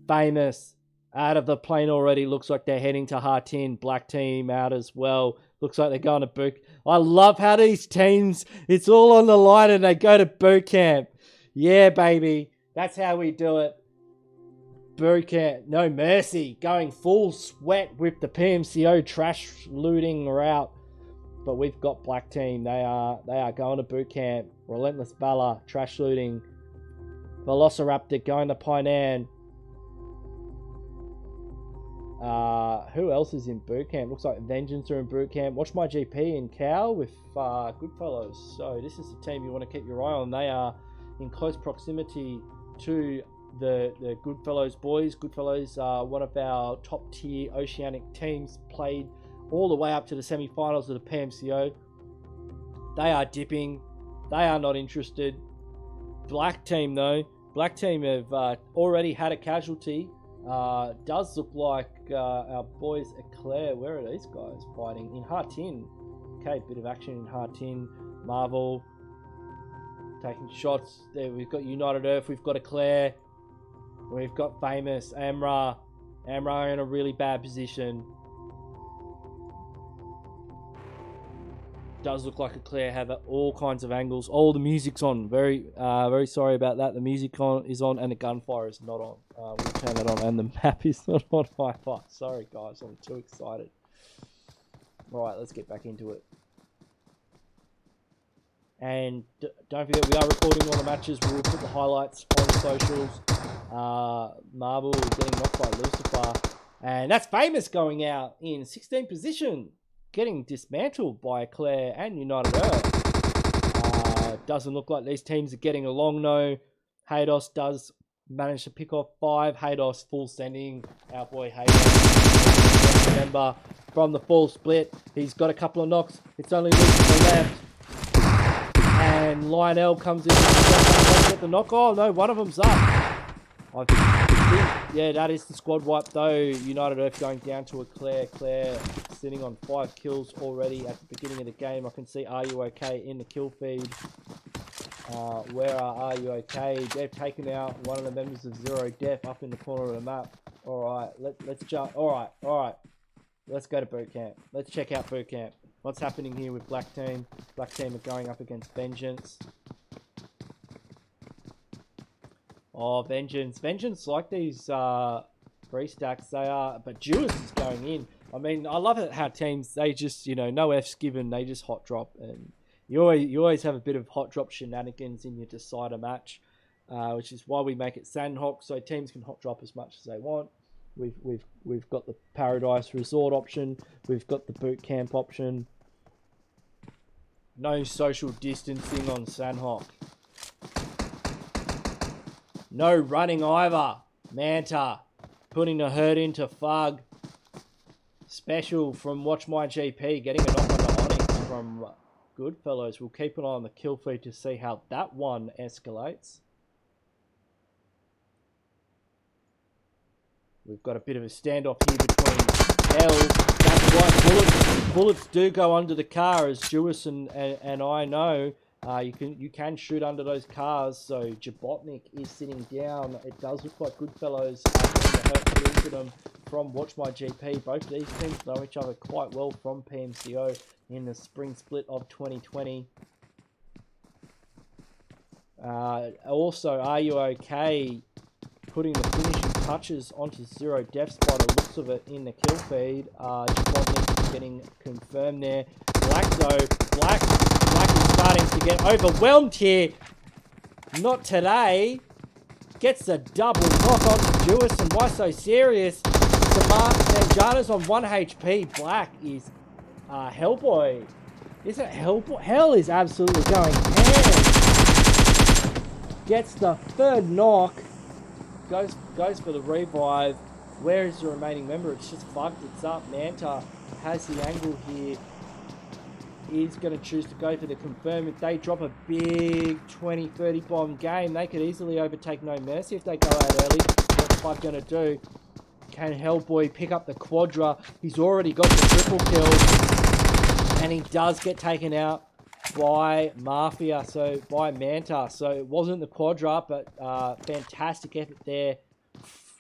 Famous out of the plane already. Looks like they're heading to Hartin. BLACKTEAM out as well. Looks like they're going to boot. I love how these teams, it's all on the line and they go to boot camp. Yeah, baby. That's how we do it. Boot camp. No Mercy. Going full sweat with the PMCO trash looting route. But we've got BLACKTEAM. They are going to boot camp. Relentless VALOUR. Trash looting. VELOCIRAPTORX going to Painan. Who else is in boot camp? Looks like Vengeance are in boot camp. Watch My GP in Cow with Goodfellows. So this is the team you want to keep your eye on. They are in close proximity to the Goodfellows boys. Goodfellows are one of our top tier Oceanic teams, played all the way up to the semi-finals of the PMCO. They are dipping. They are not interested. BLACKTEAM though. BLACKTEAM have already had a casualty. Does look like our boys ECLAIR. Where are these guys fighting? In Hartin. Okay, bit of action in Hartin. Marvel taking shots. There we've got United Earth. We've got ECLAIR. We've got Famous. Amra in a really bad position. Does look like ECLAIR have all kinds of angles. Oh, the music's on. Very sorry about that. The music is on and the gunfire is not on. We'll turn that on, and the map is not on Wi-Fi. Sorry guys, I'm too excited. Alright, let's get back into it. And don't forget, we are recording all the matches. We will put the highlights on the socials. Marvel getting knocked by Lucifer. And that's Famous going out in 16th position. Getting dismantled by ECLAIR and United Earth. Doesn't look like these teams are getting along though. Haydos does manage to pick off 5. Haydos full sending. Our boy Haydos. Remember, from the full split, he's got a couple of knocks. It's only Luke to the left. And Lionel comes in. Get the knock. Oh no, one of them's up. I think, yeah, that is the squad wipe though. United Earth going down to ECLAIR. ECLAIR sitting on 5 kills already at the beginning of the game. I can see Are You Okay in the kill feed. Where are You Okay? They've taken out one of the members of ZERODEATH up in the corner of the map. Alright, let's jump. Alright. Let's go to boot camp. Let's check out boot camp. What's happening here with BLACKTEAM? BLACKTEAM are going up against Vengeance. Oh, Vengeance. Vengeance like these 3 stacks. They are, but Jewis is going in. I mean, I love it how teams, they just, you know, no F's given. They just hot drop and You always have a bit of hot drop shenanigans in your decider match, which is why we make it Sanhok, so teams can hot drop as much as they want. We've got the Paradise Resort option. We've got the boot camp option. No social distancing on Sanhok. No running either. Manta putting the hurt into Pubg. Special from WatchMyGP, getting a knock on the Onyx from Goodfellows. We'll keep an eye on the kill feed to see how that one escalates. We've got a bit of a standoff here between L. That's right. Bullets do go under the car, as Jewis and I know. You can shoot under those cars. So Jabotnik is sitting down. It does look like Goodfellows are getting the hurt put into them from WatchMyGP. Both of these teams know each other quite well from PMCO in the spring split of 2020. Also, Are You OK? Putting the finishing touches onto ZERODEATH by the looks of it in the kill feed. Jabotnik getting confirmed there. Black though, Black is starting to get overwhelmed here. Not today. Gets a double knock onto Jewis, and why so serious? Sanjana's on 1 HP. Black is Hellboy. Isn't Hellboy? Hell is absolutely going ham. Gets the third knock. Goes for the revive. Where is the remaining member? It's just fucked. It's up. Manta has the angle here. He's going to choose to go for the confirm. If they drop a big 20-30 bomb game, they could easily overtake No Mercy if they go out early. What's Pubg going to do? Can Hellboy pick up the quadra? He's already got the triple kill. And he does get taken out by Mafia, so by Manta. So it wasn't the quadra, but fantastic effort there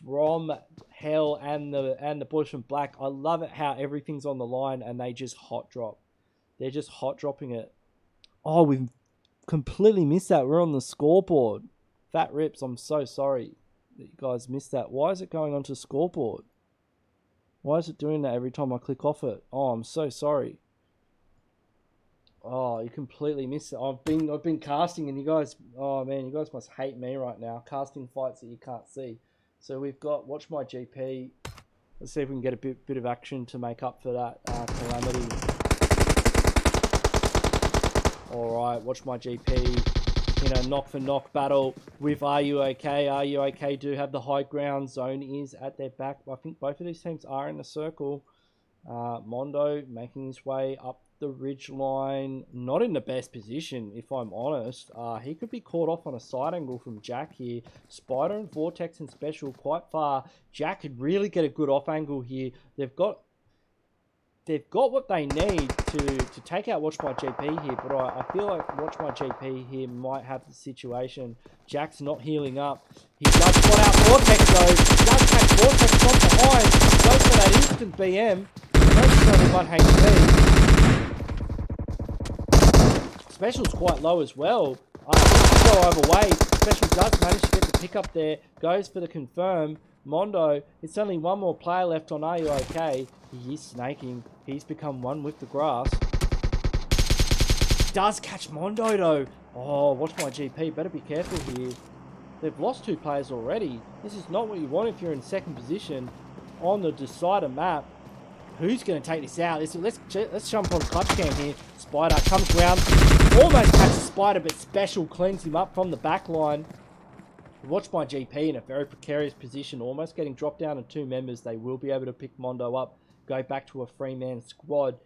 from Hell and the boys from Black. I love it how everything's on the line and they just hot drop. They're just hot dropping it. Oh, we've completely missed that. We're on the scoreboard. Fat rips. I'm so sorry that you guys missed that. Why is it going onto scoreboard? Why is it doing that every time I click off it? Oh, I'm so sorry. Oh, you completely missed it. I've been casting, and you guys, oh man, you guys must hate me right now. Casting fights that you can't see. So we've got WatchMyGP. Let's see if we can get a bit of action to make up for that calamity. All right, WatchMyGP in a knock for knock battle with Are You OK? Are You OK do have the high ground. Zone is at their back. I think both of these teams are in the circle. Mondo making his way up the ridge line, not in the best position if I'm honest. He could be caught off on a side angle from Jack here. Spider and Vortex and Special quite far. Jack could really get a good off angle here. They've got what they need to take out WatchMyGP here, but I feel like WatchMyGP here might have the situation. Jack's not healing up. He does spot out Vortex though. He does catch Vortex from behind. Goes for that instant BM. Vortex only 1 HP. Special's quite low as well. Go overweight. Special does manage to get the pick up there. Goes for the confirm. Mondo, it's only one more player left on Are You OK? He is snaking. He's become one with the grass. Does catch Mondo though. Oh, WatchMyGP, better be careful here. They've lost 2 players already. This is not what you want if you're in second position on the decider map. Who's going to take this out? Let's jump on clutch cam here. Spider comes around, almost catches Spider, but Special cleans him up from the back line. WatchMyGP in a very precarious position, almost getting dropped down to 2 members. They will be able to pick Mondo up, go back to a 3-man squad.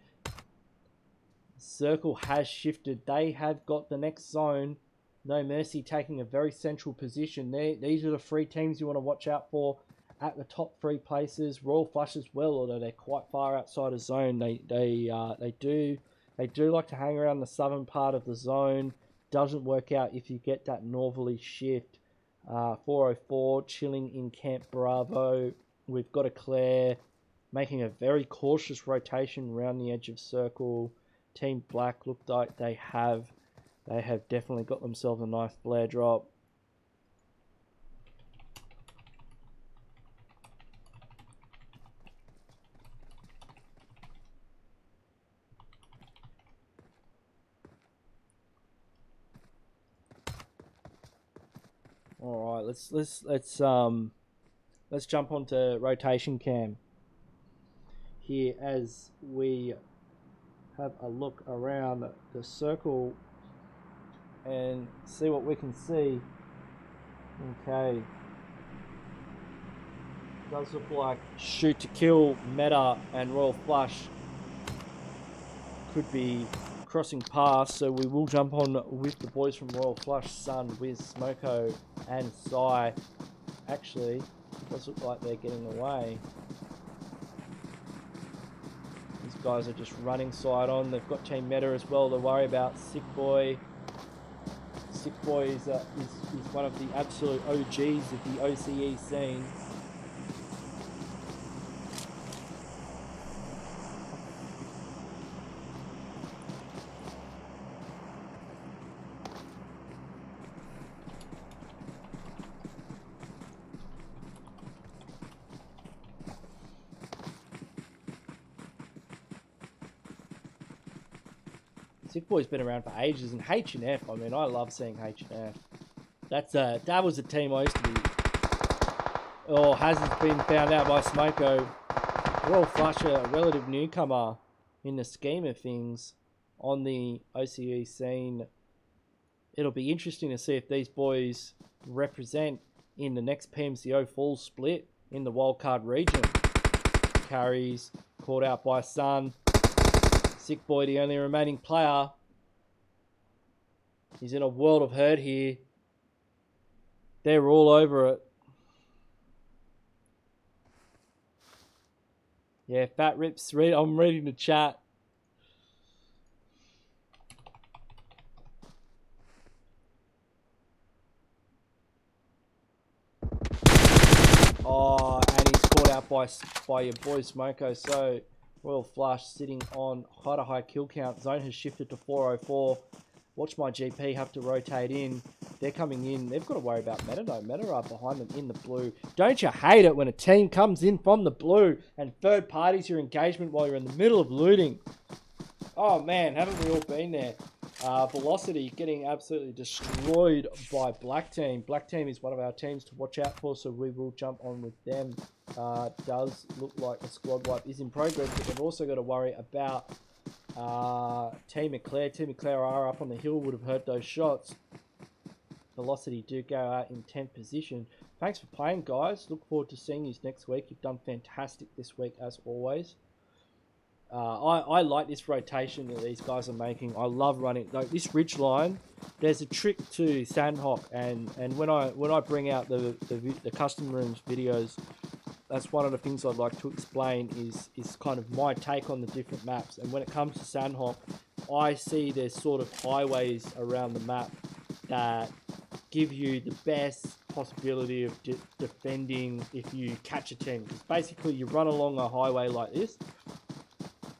Circle has shifted. They have got the next zone. No Mercy taking a very central position there. These are the 3 teams you want to watch out for at the top 3 places. Royal Flush as well, although they're quite far outside of zone. They do like to hang around the southern part of the zone. Doesn't work out if you get that northerly shift. 404 chilling in Camp Bravo. We've got ECLAIR making a very cautious rotation around the edge of circle. Team Black look like they have definitely got themselves a nice flare drop. All right, let's jump onto rotation cam here as we have a look around the circle and see what we can see. Okay. Does look like Shoot to Kill, Meta, and Royal Flush could be crossing paths, so we will jump on with the boys from Royal Flush, Sun, Wiz, Smoko, and Sai. Actually, it does look like they're getting away. These guys are just running side on. They've got Team Meta as well to worry about. Sick Boy. Sick Boy is one of the absolute OGs of the OCE scene. Sick Boy's been around for ages, and H&F, I mean, I love seeing H&F. That was a team I used to be... Oh, hasn't been found out by Smoko. Royal Flush, a relative newcomer in the scheme of things on the OCE scene. It'll be interesting to see if these boys represent in the next PMCO full split in the wildcard region. Carries, caught out by Sun. Sick Boy, the only remaining player. He's in a world of hurt here. They're all over it. Yeah, Fat Rips, I'm reading the chat. Oh, and he's caught out by your boy Smoko. So Royal Flush sitting on quite a high kill count. Zone has shifted to 404. Watch My GP have to rotate in. They're coming in. They've got to worry about Meta though. Meta are behind them in the blue. Don't you hate it when a team comes in from the blue and third parties your engagement while you're in the middle of looting? Oh man, haven't we all been there? Velocity getting absolutely destroyed by BLACKTEAM. BLACKTEAM is one of our teams to watch out for, so we will jump on with them. Does look like a squad wipe is in progress, but they've also got to worry about Team ECLAIR. Team ECLAIR are up on the hill, would have heard those shots. Velocity do go out in 10th position. Thanks for playing, guys. Look forward to seeing you next week. You've done fantastic this week, as always. I like this rotation that these guys are making. I love running like this ridge line. There's a trick to Sanhok, and when I bring out the custom rooms videos, that's one of the things I'd like to explain is kind of my take on the different maps. And when it comes to Sanhok, I see there's sort of highways around the map that give you the best possibility of defending if you catch a team. Because basically you run along a highway like this,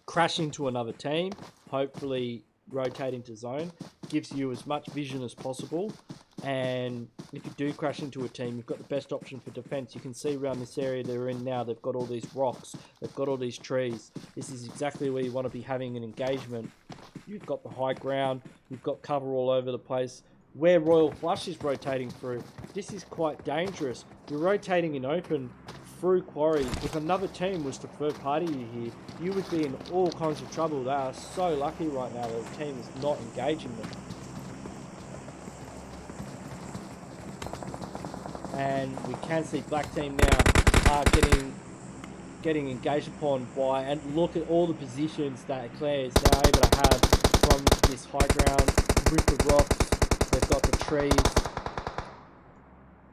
crash into another team, hopefully rotate into zone, gives you as much vision as possible. And if you do crash into a team, you've got the best option for defense. You can see around this area they're in now, they've got all these rocks, they've got all these trees. This is exactly where you want to be having an engagement. You've got the high ground, you've got cover all over the place. Where Royal Flush is rotating through, this is quite dangerous. You're rotating in open through quarry. If another team was to third party you here, you would be in all kinds of trouble. They are so lucky right now that the team is not engaging them. And we can see BLACKTEAM now getting engaged upon by, and look at all the positions that ECLAIR is now able to have from this high ground with the rocks. They've got the trees.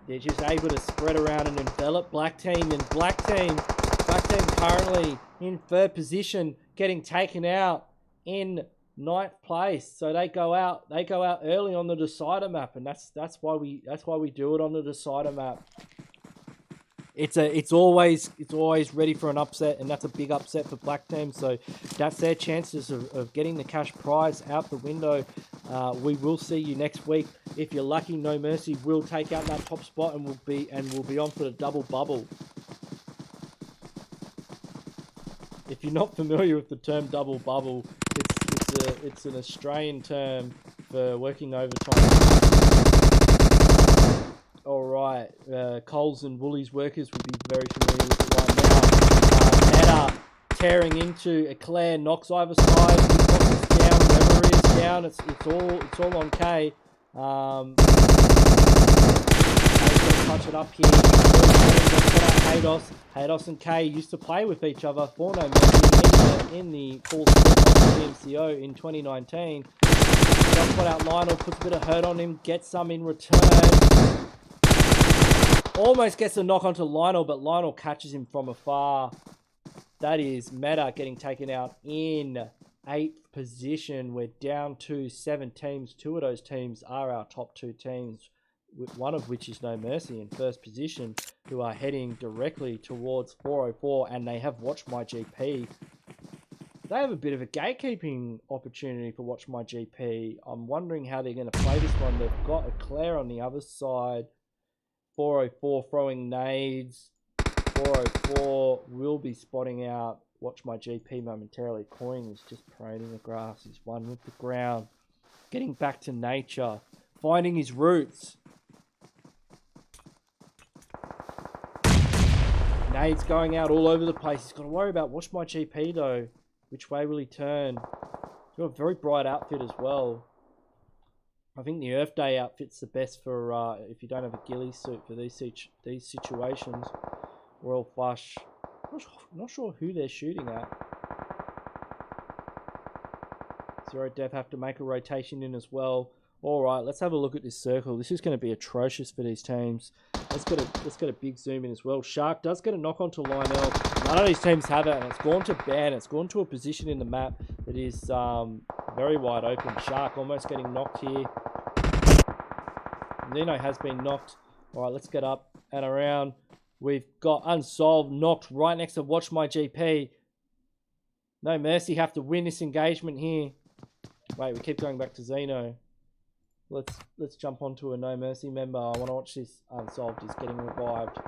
They're just able to spread around and envelop BLACKTEAM, and BLACKTEAM currently in third position, getting taken out in 9th place. So they go out early on the decider map, and that's why we do it on the decider map. It's always ready for an upset, and that's a big upset for BLACKTEAM. So that's their chances of getting the cash prize out the window. We will see you next week. If you're lucky, No Mercy will take out that top spot, and we'll be on for the double bubble. If you're not familiar with the term double bubble, it's an Australian term for working overtime. All right. right. Coles and Woolies workers would be very familiar with it right now. Meta tearing into ECLAIR, knocks either side. Fox is down, Reverie is down. It's all on K. Touch it up here. Haydos and K used to play with each other for No Mercy in the full split of the PMCO in 2019. Just got out Lionel, puts a bit of hurt on him, gets some in return. Almost gets a knock onto Lionel, but Lionel catches him from afar. That is Meta getting taken out in 8th position. We're down to 7 teams. 2 of those teams are our top 2 teams, one of which is No Mercy in 1st position, who are heading directly towards 404, and they have Watch My GP. They have a bit of a gatekeeping opportunity for Watch My GP. I'm wondering how they're going to play this one. They've got ECLAIR on the other side. 404 throwing nades. 404 will be spotting out Watch My GP momentarily. Coin is just parading the grass. He's one with the ground. Getting back to nature. Finding his roots. Nades going out all over the place. He's got to worry about Watch My GP though. Which way will he turn? He's got a very bright outfit as well. I think the Earth Day outfit's the best for if you don't have a ghillie suit for these situations. Royal Flush. Not sure who they're shooting at. ZERODEATH have to make a rotation in as well. Alright, let's have a look at this circle. This is going to be atrocious for these teams. Let's get a big zoom in as well. Shark does get a knock onto Lionel. None of these teams have it, and it's gone to ban. It's gone to a position in the map that is very wide open. Shark almost getting knocked here. Zeno has been knocked. Alright, let's get up and around. We've got Unsolved knocked right next to Watch My GP. No Mercy have to win this engagement here. Wait, we keep going back to Zeno. Let's jump onto a No Mercy member. I want to watch this. Unsolved is getting revived.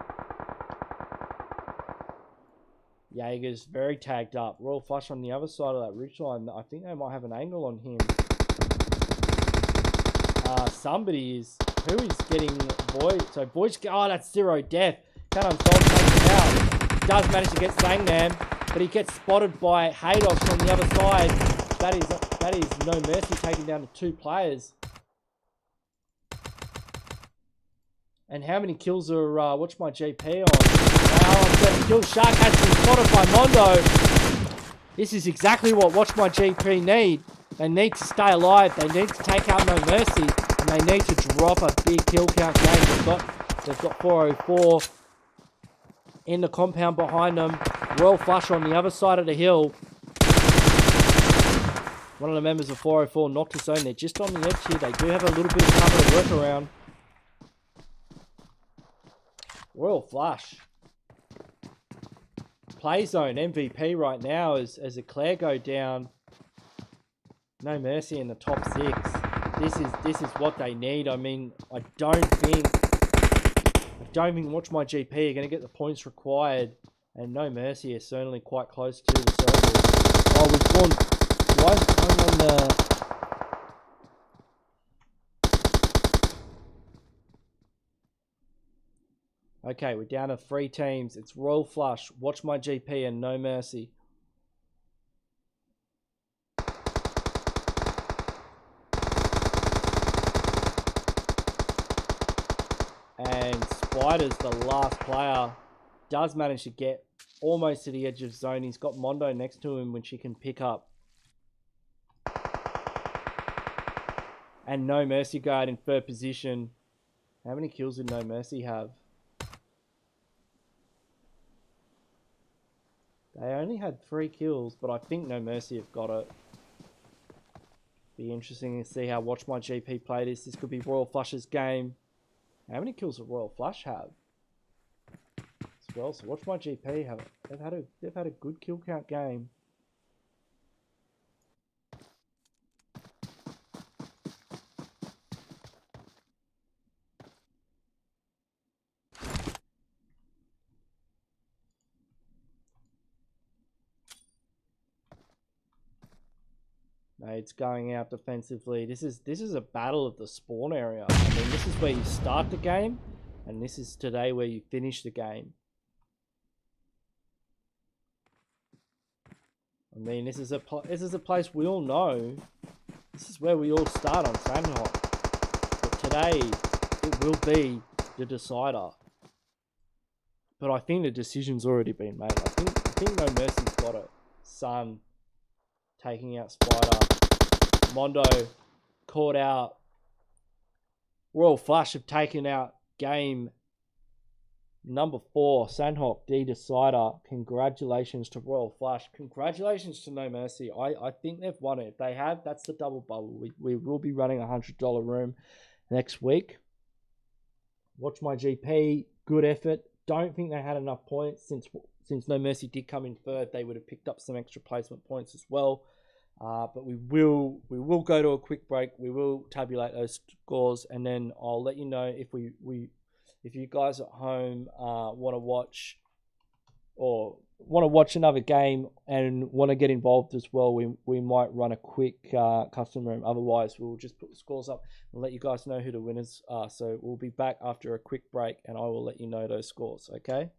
Jaeger's very tagged up. Royal Flush on the other side of that ridge line. I think they might have an angle on him. Somebody is... Who is getting Void? So Void... Oh, that's ZERODEATH. Can Unsolved take him out. He does manage to get Zangman, but he gets spotted by Haydos on the other side. That is No Mercy taking down to 2 players. And how many kills are Watch My GP on? Wow, on 7 kills. Shark has been spotted by Mondo. This is exactly what Watch My GP need. They need to stay alive. They need to take out No Mercy. And they need to drop a big kill count game. They've got 404 in the compound behind them. Royal Flush on the other side of the hill. One of the members of 404 knocked his own. They're just on the edge here. They do have a little bit of cover to work around. Royal Flush. Play zone MVP right now as ECLAIR go down. No Mercy in the top 6. This is what they need. I mean, I don't think Watch My GP are going to get the points required, and No Mercy is certainly quite close to the circle. Oh, we've gone. Why is it going on the? Okay, we're down to 3 teams. It's Royal Flush, Watch My GP, and No Mercy. And Spider's the last player. Does manage to get almost to the edge of zone. He's got Mondo next to him, which he can pick up. And No Mercy guard in 3rd position. How many kills did No Mercy have? They only had 3 kills, but I think No Mercy have got it. Be interesting to see how Watch My GP play this. This could be Royal Flush's game. How many kills does Royal Flush have? As well, so Watch My GP have it. They've had a good kill count game. It's going out defensively. This is a battle of the spawn area. I mean, this is where you start the game, And this is today where you finish the game. I mean, this is a place we all know. This is where we all start on Sanhok. But today, it will be the decider. But I think the decision's already been made. I think No Mercy's got it. Sun taking out Spider. Mondo caught out. Royal Flush have taken out game number 4. Sanhok D decider. Congratulations to Royal Flush. Congratulations to No Mercy. I think they've won it. If they have, that's the double bubble. We will be running a $100 room next week. Watch my GP. Good effort. Don't think they had enough points since No Mercy did come in third. They would have picked up some extra placement points as well. But we will go to a quick break. We will tabulate those scores, and then I'll let you know if if you guys at home want to watch another game and want to get involved as well. We might run a quick custom room. Otherwise, we'll just put the scores up and let you guys know who the winners are. So we'll be back after a quick break, and I will let you know those scores. Okay.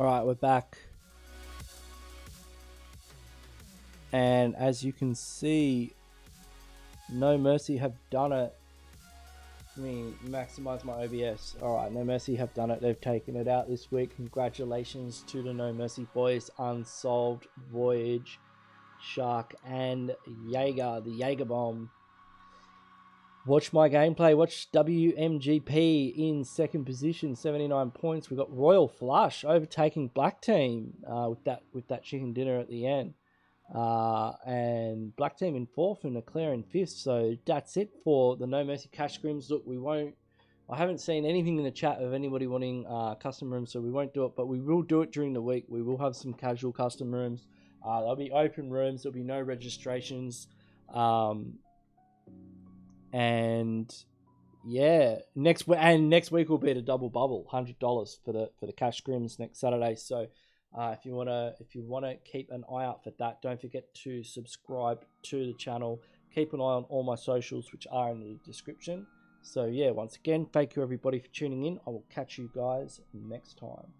All right, we're back. And as you can see, No Mercy have done it. Let me maximize my OBS. All right, No Mercy have done it. They've taken it out this week. Congratulations to the No Mercy boys. Unsolved, Voyage, Shark, and Jaeger, the Jaeger Bomb. Watch my gameplay. Watch WMGP in second position, 79 points. We got Royal Flush overtaking Black Team with that chicken dinner at the end. And Black Team in fourth and ECLAIR in fifth. So that's it for the No Mercy Cash Scrims. Look, I haven't seen anything in the chat of anybody wanting custom rooms, so we won't do it, but we will do it during the week. We will have some casual custom rooms. There'll be open rooms. There'll be no registrations. And yeah, next week will be the double bubble, $100 for the cash scrims next Saturday. So if you wanna keep an eye out for that, don't forget to subscribe to the channel. Keep an eye on all my socials, which are in the description. So yeah, once again, thank you everybody for tuning in. I will catch you guys next time.